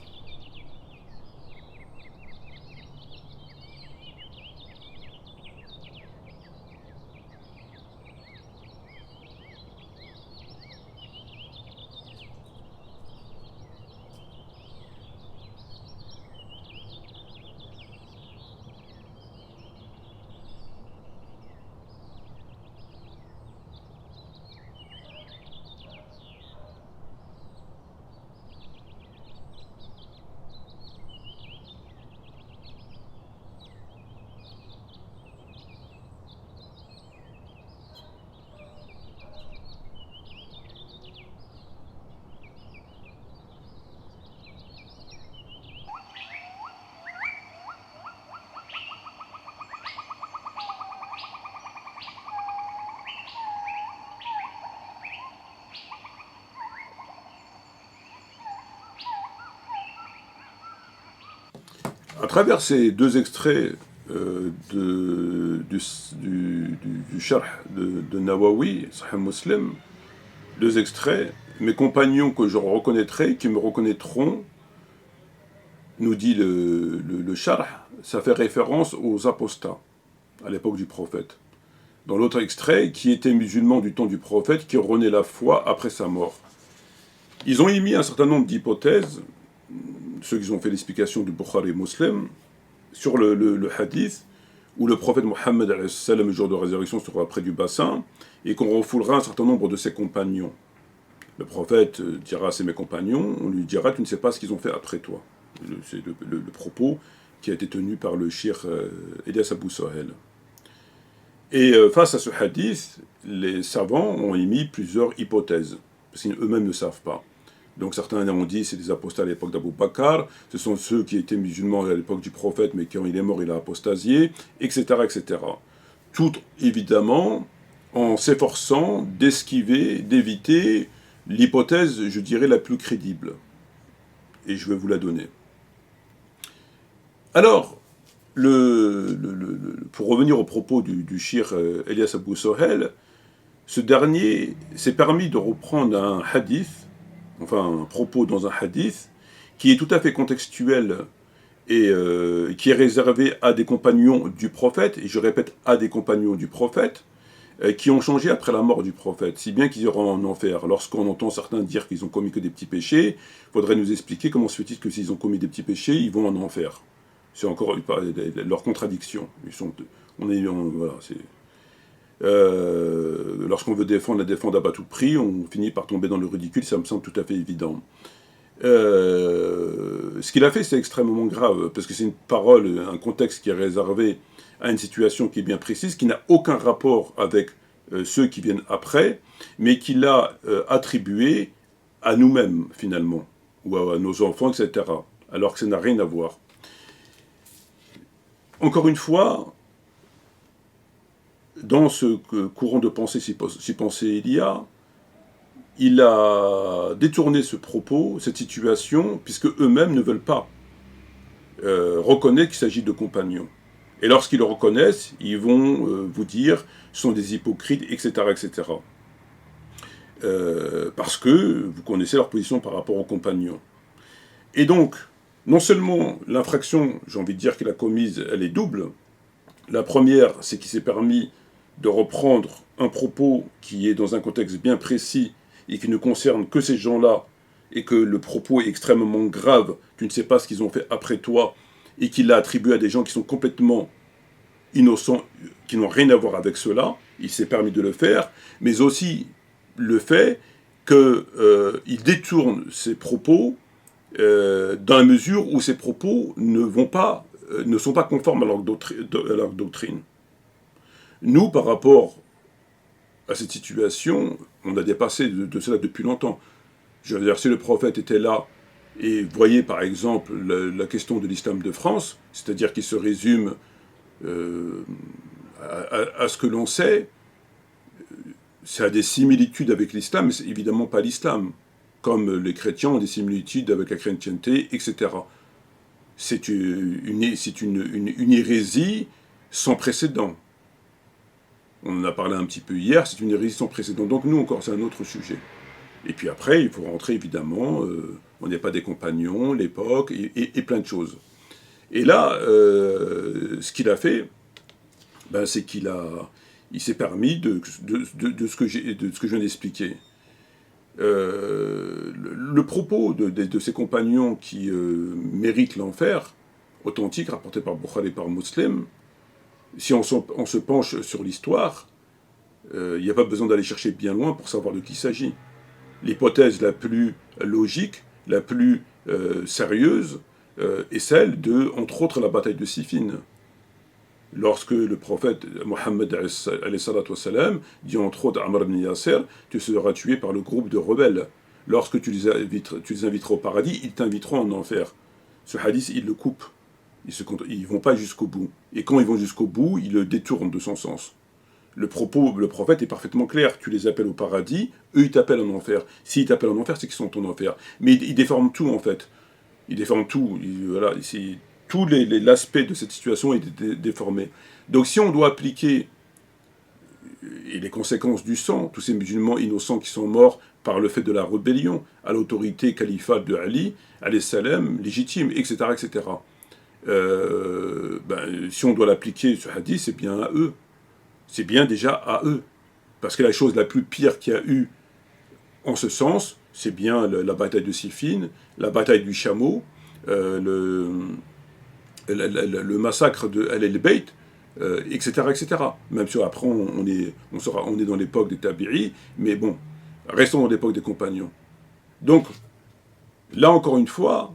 À travers ces deux extraits du Sharh de Nawawi, Sahih Muslim, deux extraits, mes compagnons que je reconnaîtrai, qui me reconnaîtront, nous dit le Sharh, ça fait référence aux apostats, à l'époque du prophète. Dans l'autre extrait, qui étaient musulmans du temps du prophète, qui renaient la foi après sa mort. Ils ont émis un certain nombre d'hypothèses, ceux qui ont fait l'explication du Bukhari et Muslim, sur le hadith, où le prophète Mohammed, le jour de résurrection, sera près du bassin, et qu'on refoulera un certain nombre de ses compagnons. Le prophète dira à ses compagnons, on lui dira, tu ne sais pas ce qu'ils ont fait après toi. C'est le propos qui a été tenu par le cheikh Elias Abou Sohel. Et face à ce hadith, les savants ont émis plusieurs hypothèses, parce qu'eux-mêmes ne savent pas. Donc certains ont dit c'est des apostats à l'époque d'Abou Bakr, ce sont ceux qui étaient musulmans à l'époque du prophète, mais quand il est mort, il a apostasié, etc., etc. Tout, évidemment, en s'efforçant d'esquiver, d'éviter l'hypothèse, je dirais, la plus crédible. Et je vais vous la donner. Alors, pour revenir au propos du shir Elias Abou Sohel, ce dernier s'est permis de reprendre un hadith, enfin un propos dans un hadith, qui est tout à fait contextuel et qui est réservé à des compagnons du prophète, et je répète, à des compagnons du prophète, qui ont changé après la mort du prophète, si bien qu'ils iront en enfer. Lorsqu'on entend certains dire qu'ils ont commis que des petits péchés, il faudrait nous expliquer comment se fait-il que s'ils ont commis des petits péchés, ils vont en enfer. C'est encore leur contradiction. Lorsqu'on veut la défendre à bas tout prix, on finit par tomber dans le ridicule, ça me semble tout à fait évident. Ce qu'il a fait, c'est extrêmement grave, parce que c'est une parole, un contexte qui est réservé à une situation qui est bien précise, qui n'a aucun rapport avec ceux qui viennent après, mais qui l'a attribué à nous-mêmes, finalement, ou à nos enfants, etc., alors que ça n'a rien à voir. Encore une fois, dans ce courant de pensée, si pensée il a détourné ce propos, cette situation, puisque eux-mêmes ne veulent pas reconnaître qu'il s'agit de compagnons. Et lorsqu'ils le reconnaissent, ils vont vous dire ce sont des hypocrites, etc., etc. Parce que vous connaissez leur position par rapport aux compagnons. Et donc, non seulement l'infraction, j'ai envie de dire qu'il a commise, elle est double. La première, c'est qu'il s'est permis de reprendre un propos qui est dans un contexte bien précis et qui ne concerne que ces gens-là, et que le propos est extrêmement grave, tu ne sais pas ce qu'ils ont fait après toi, et qu'il l'a attribué à des gens qui sont complètement innocents, qui n'ont rien à voir avec cela, il s'est permis de le faire, mais aussi le fait qu'il détourne ses propos dans la mesure où ces propos ne sont pas conformes à leur doctrine. Nous, par rapport à cette situation, on a dépassé de cela depuis longtemps. Je veux dire, si le prophète était là et voyait par exemple la question de l'islam de France, c'est-à-dire qu'il se résume à ce que l'on sait, ça a des similitudes avec l'islam, mais c'est évidemment pas l'islam, comme les chrétiens ont des similitudes avec la chrétienté, etc. C'est une hérésie sans précédent. On en a parlé un petit peu hier, c'est une hérésie sans précédent. Donc nous, encore, c'est un autre sujet. Et puis après, il faut rentrer, évidemment, on n'est pas des compagnons, l'époque, et plein de choses. Et là, ce qu'il a fait, c'est qu'il s'est permis de ce que je viens d'expliquer. Le propos de ces compagnons qui méritent l'enfer, authentique, rapporté par Bukhari et par Muslim, si on se penche sur l'histoire, il n'y a pas besoin d'aller chercher bien loin pour savoir de qui il s'agit. L'hypothèse la plus logique, la plus sérieuse, est celle de, entre autres, la bataille de Siffin. Lorsque le prophète Mohammed dit entre autres à Ammar ibn Yasser, tu seras tué par le groupe de rebelles. Lorsque tu les inviteras au paradis, ils t'inviteront en enfer. Ce hadith, il le coupe. Ils ne vont pas jusqu'au bout. Et quand ils vont jusqu'au bout, ils le détournent de son sens. Le prophète est parfaitement clair. Tu les appelles au paradis, eux ils t'appellent en enfer. S'ils t'appellent en enfer, c'est qu'ils sont en enfer. Mais ils déforment tout en fait. Ils déforment tout. Voilà, tout l'aspect de cette situation est déformé. Donc si on doit appliquer et les conséquences du sang, tous ces musulmans innocents qui sont morts par le fait de la rébellion à l'autorité califate de Ali, alayhi salam, légitime, etc., etc. Si on doit l'appliquer, ce hadith, c'est bien à eux. C'est bien déjà à eux. Parce que la chose la plus pire qu'il y a eu en ce sens, c'est bien la bataille de Siffin, la bataille du chameau, le massacre de Al-Bayt, etc., etc. Même si après on est dans l'époque des Tabi'i, mais bon, restons dans l'époque des compagnons. Donc, là encore une fois,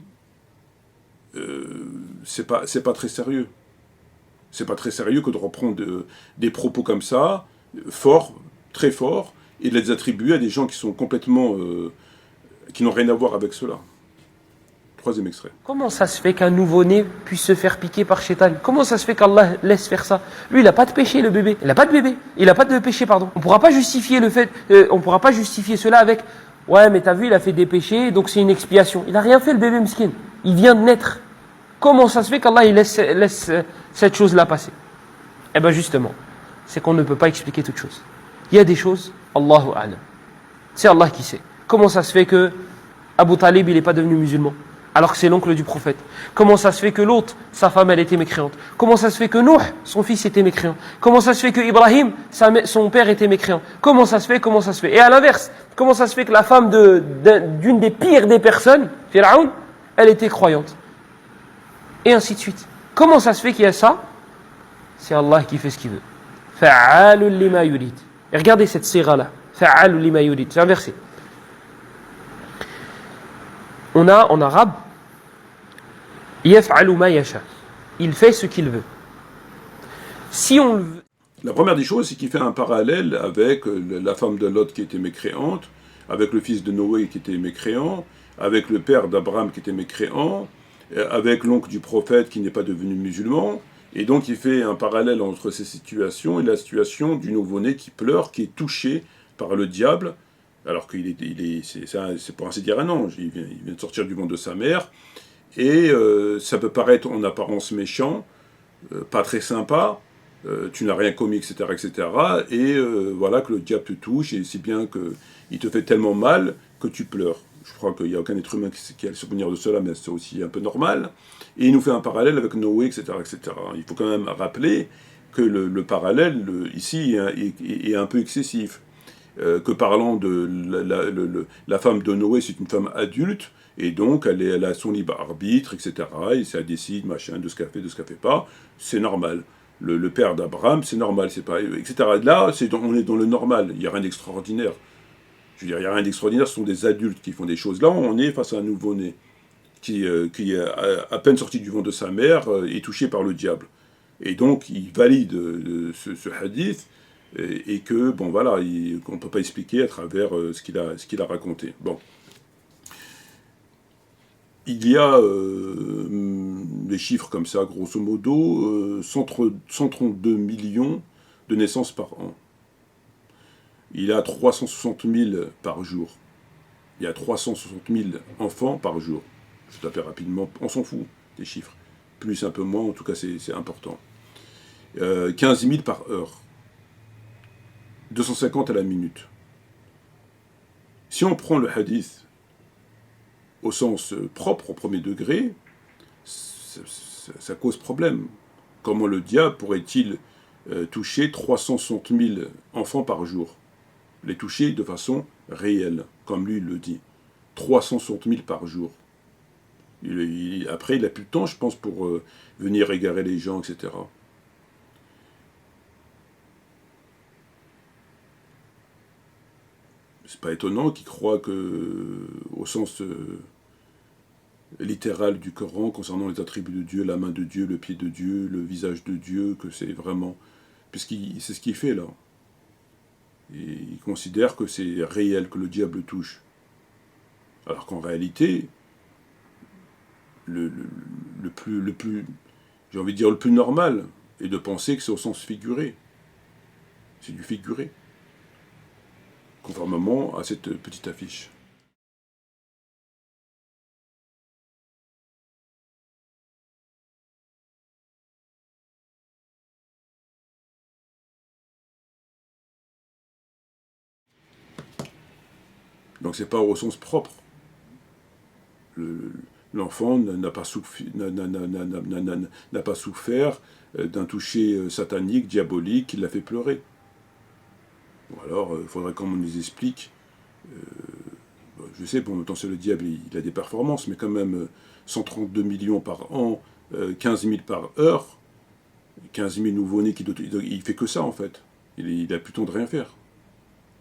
c'est pas très sérieux. C'est pas très sérieux que de reprendre des propos comme ça, forts, très forts, et de les attribuer à des gens qui sont complètement... qui n'ont rien à voir avec cela. Troisième extrait. Comment ça se fait qu'un nouveau-né puisse se faire piquer par Shaitan? Comment ça se fait qu'Allah laisse faire ça? Lui, il n'a pas de péché, le bébé. Il n'a pas de bébé. Il n'a pas de péché, pardon. On ne pourra pas justifier le fait, on pourra pas justifier cela avec ouais, mais t'as vu, il a fait des péchés, donc c'est une expiation. Il n'a rien fait, le bébé miskin. Il vient de naître. Comment ça se fait qu'Allah il laisse cette chose-là passer? Eh bien justement, c'est qu'on ne peut pas expliquer toute chose. Il y a des choses, Allahu a'lam. C'est Allah qui sait. Comment ça se fait que Abu Talib il n'est pas devenu musulman alors que c'est l'oncle du prophète? Comment ça se fait que l'autre, sa femme elle était mécréante? Comment ça se fait que Nuh, son fils était mécréant? Comment ça se fait que Ibrahim, son père était mécréant? Comment ça se fait? Comment ça se fait? Et à l'inverse, comment ça se fait que la femme d'une des pires des personnes, Pharaon, elle était croyante? Et ainsi de suite. Comment ça se fait qu'il y a ça? C'est Allah qui fait ce qu'il veut. Fa'alul lima yurid. Et regardez cette sira là. Fa'alul lima yurid. C'est un verset. On a en arabe yaf'alu ma yasha. Il fait ce qu'il veut. Si on le veut. La première des choses, c'est qu'il fait un parallèle avec la femme de Lot qui était mécréante, avec le fils de Noé qui était mécréant, avec le père d'Abraham qui était mécréant, avec l'oncle du prophète qui n'est pas devenu musulman. Et donc il fait un parallèle entre ces situations et la situation du nouveau-né qui pleure, qui est touché par le diable, alors qu'il c'est pour ainsi dire un ange, il vient de sortir du ventre de sa mère, et ça peut paraître en apparence méchant, pas très sympa, tu n'as rien commis, etc., etc., et voilà que le diable te touche, et si bien qu'il te fait tellement mal que tu pleures. Je crois qu'il n'y a aucun être humain qui a le souvenir de cela, mais c'est aussi un peu normal. Et il nous fait un parallèle avec Noé, etc., etc. Il faut quand même rappeler que le parallèle, ici, est un peu excessif. Que parlant de la femme de Noé, c'est une femme adulte, et donc elle a son libre arbitre, etc., et ça décide, machin, de ce qu'elle fait, de ce qu'elle fait pas, c'est normal. Le père d'Abraham, c'est normal, c'est pas, etc. Là, on est dans le normal, il n'y a rien d'extraordinaire. Je veux dire, il n'y a rien d'extraordinaire, ce sont des adultes qui font des choses. Là, on est face à un nouveau-né qui est à peine sorti du ventre de sa mère, est touché par le diable. Et donc, il valide ce hadith, et que, bon, voilà, qu'on ne peut pas expliquer à travers ce qu'il a raconté. Bon. Il y a des chiffres comme ça, grosso modo, 132 millions de naissances par an. Il y a 360 000 par jour. Il y a 360 000 enfants par jour. Je tape rapidement, on s'en fout des chiffres. Plus, un peu moins, en tout cas c'est important. 15 000 par heure. 250 à la minute. Si on prend le hadith au sens propre, au premier degré, ça cause problème. Comment le diable pourrait-il toucher 360 000 enfants par jour? Les toucher de façon réelle, comme lui le dit. 360 000 par jour. Après, il n'a plus de temps, je pense, pour venir égarer les gens, etc. C'est pas étonnant qu'il croit que, au sens littéral du Coran, concernant les attributs de Dieu, la main de Dieu, le pied de Dieu, le visage de Dieu, que c'est vraiment... Puisqu'il c'est ce qu'il fait là. Et il considère que c'est réel, que le diable touche. Alors qu'en réalité, le plus, j'ai envie de dire le plus normal, est de penser que c'est au sens figuré. C'est du figuré. Conformément à cette petite affiche. Donc c'est pas au sens propre. L'enfant n'a pas souffert d'un toucher satanique, diabolique, qui l'a fait pleurer. Ou alors, il faudrait qu'on nous explique. Je sais, pour autant c'est le diable, il a des performances, mais quand même 132 millions par an, 15 000 par heure, 15 000 nouveau-nés, il fait que ça en fait. Il a plus le temps de rien faire.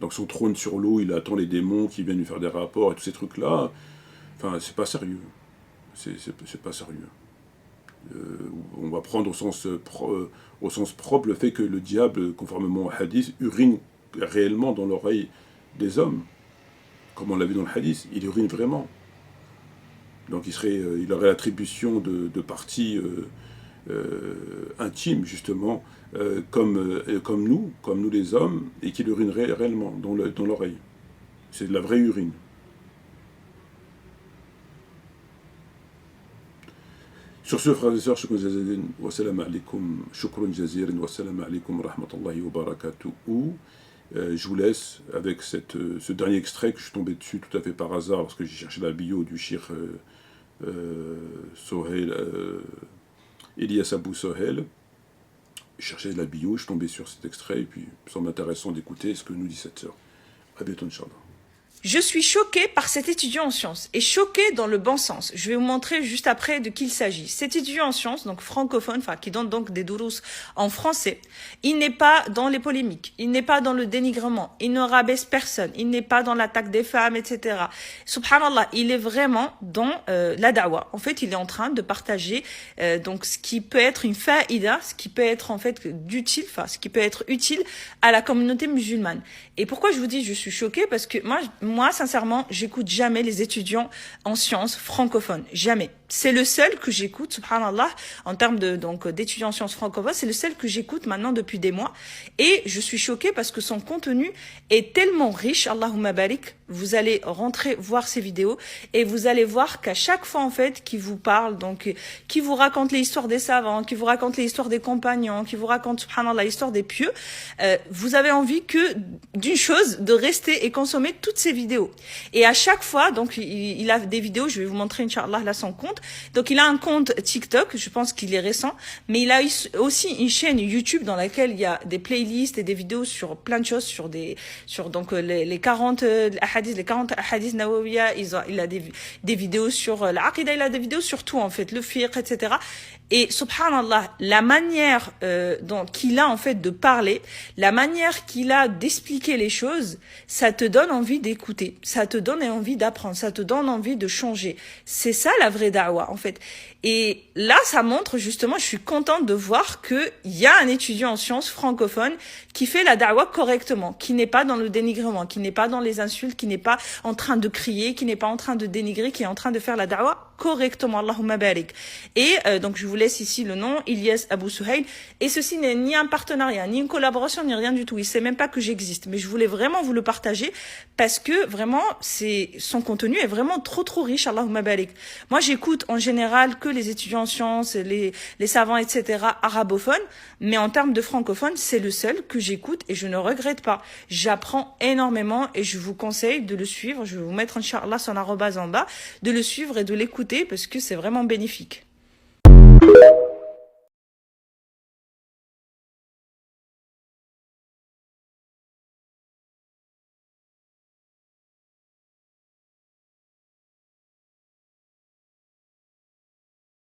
Donc son trône sur l'eau, il attend les démons qui viennent lui faire des rapports et tous ces trucs-là. Enfin, c'est pas sérieux. C'est pas sérieux. On va prendre au sens propre le fait que le diable, conformément au hadith, urine réellement dans l'oreille des hommes. Comme on l'a vu dans le hadith, il urine vraiment. Donc il aurait l'attribution de parties intimes, justement, comme nous les hommes, et qu'il urinerait réellement dans l'oreille. C'est de la vraie urine. Sur ce, frères et sœurs, shukran jazilan wa salam alaikum, shukran jazilan wa salam alaikum wa rahmatullahi wa barakatuhu. Je vous laisse avec ce dernier extrait que je suis tombé dessus tout à fait par hasard lorsque j'ai cherché la bio du Cheikh Sohail, Elias Abou Sohail. Je cherchais la bio, je suis tombé sur cet extrait et puis il semble intéressant d'écouter ce que nous dit cette sœur. À bientôt, Inch'Allah. Je suis choquée par cet étudiant en sciences, et choquée dans le bon sens. Je vais vous montrer juste après de qui il s'agit. Cet étudiant en sciences, donc francophone, enfin qui donne donc des dourous en français, il n'est pas dans les polémiques, il n'est pas dans le dénigrement, il ne rabaisse personne, il n'est pas dans l'attaque des femmes, etc. Subhanallah, il est vraiment dans la da'wa. En fait, il est en train de partager donc ce qui peut être une faïda, ce qui peut être en fait d'utile, enfin ce qui peut être utile à la communauté musulmane. Et pourquoi je vous dis je suis choquée? Parce que moi, sincèrement, j'écoute jamais les étudiants en sciences francophones. Jamais. C'est le seul que j'écoute, subhanallah, en termes d'étudiants en sciences francophones, c'est le seul que j'écoute maintenant depuis des mois. Et je suis choquée parce que son contenu est tellement riche, Allahumma barik. Vous allez rentrer voir ses vidéos et vous allez voir qu'à chaque fois, en fait, qu'il vous parle, donc, qui vous raconte l'histoire des savants, qui vous raconte l'histoire des compagnons, qui vous raconte, subhanallah, l'histoire des pieux, vous avez envie que d'une chose, de rester et consommer toutes ces vidéos. Et à chaque fois, donc, il a des vidéos, je vais vous montrer, Inch'Allah, là, son compte. Donc, il a un compte TikTok, je pense qu'il est récent, mais il a aussi une chaîne YouTube dans laquelle il y a des playlists et des vidéos sur plein de choses, sur donc, les 40 hadiths, les 40 hadiths Nawawiya, il a des vidéos sur l'aqida, il a des vidéos sur tout, en fait, le fiqh, etc. Et subhanallah, la manière qu'il a en fait de parler, la manière qu'il a d'expliquer les choses, ça te donne envie d'écouter, ça te donne envie d'apprendre, ça te donne envie de changer. C'est ça la vraie da'wa en fait. Et là, ça montre justement, je suis contente de voir qu'il y a un étudiant en sciences francophone qui fait la da'wa correctement, qui n'est pas dans le dénigrement, qui n'est pas dans les insultes, qui n'est pas en train de crier, qui n'est pas en train de dénigrer, qui est en train de faire la da'wa correctement. Allahumma barik. Et donc je vous laisse ici le nom, Elias Abou Sohail. Et ceci n'est ni un partenariat, ni une collaboration, ni rien du tout. Il sait même pas que j'existe. Mais je voulais vraiment vous le partager parce que vraiment, son contenu est vraiment trop riche. Allahumma barik. Moi, j'écoute en général que les étudiants en sciences, les savants, etc. arabophones. Mais en termes de francophones, c'est le seul que j'écoute et je ne regrette pas. J'apprends énormément et je vous conseille de le suivre. Je vais vous mettre, Inch'Allah, son arrobase en bas, de le suivre et de l'écouter parce que c'est vraiment bénéfique.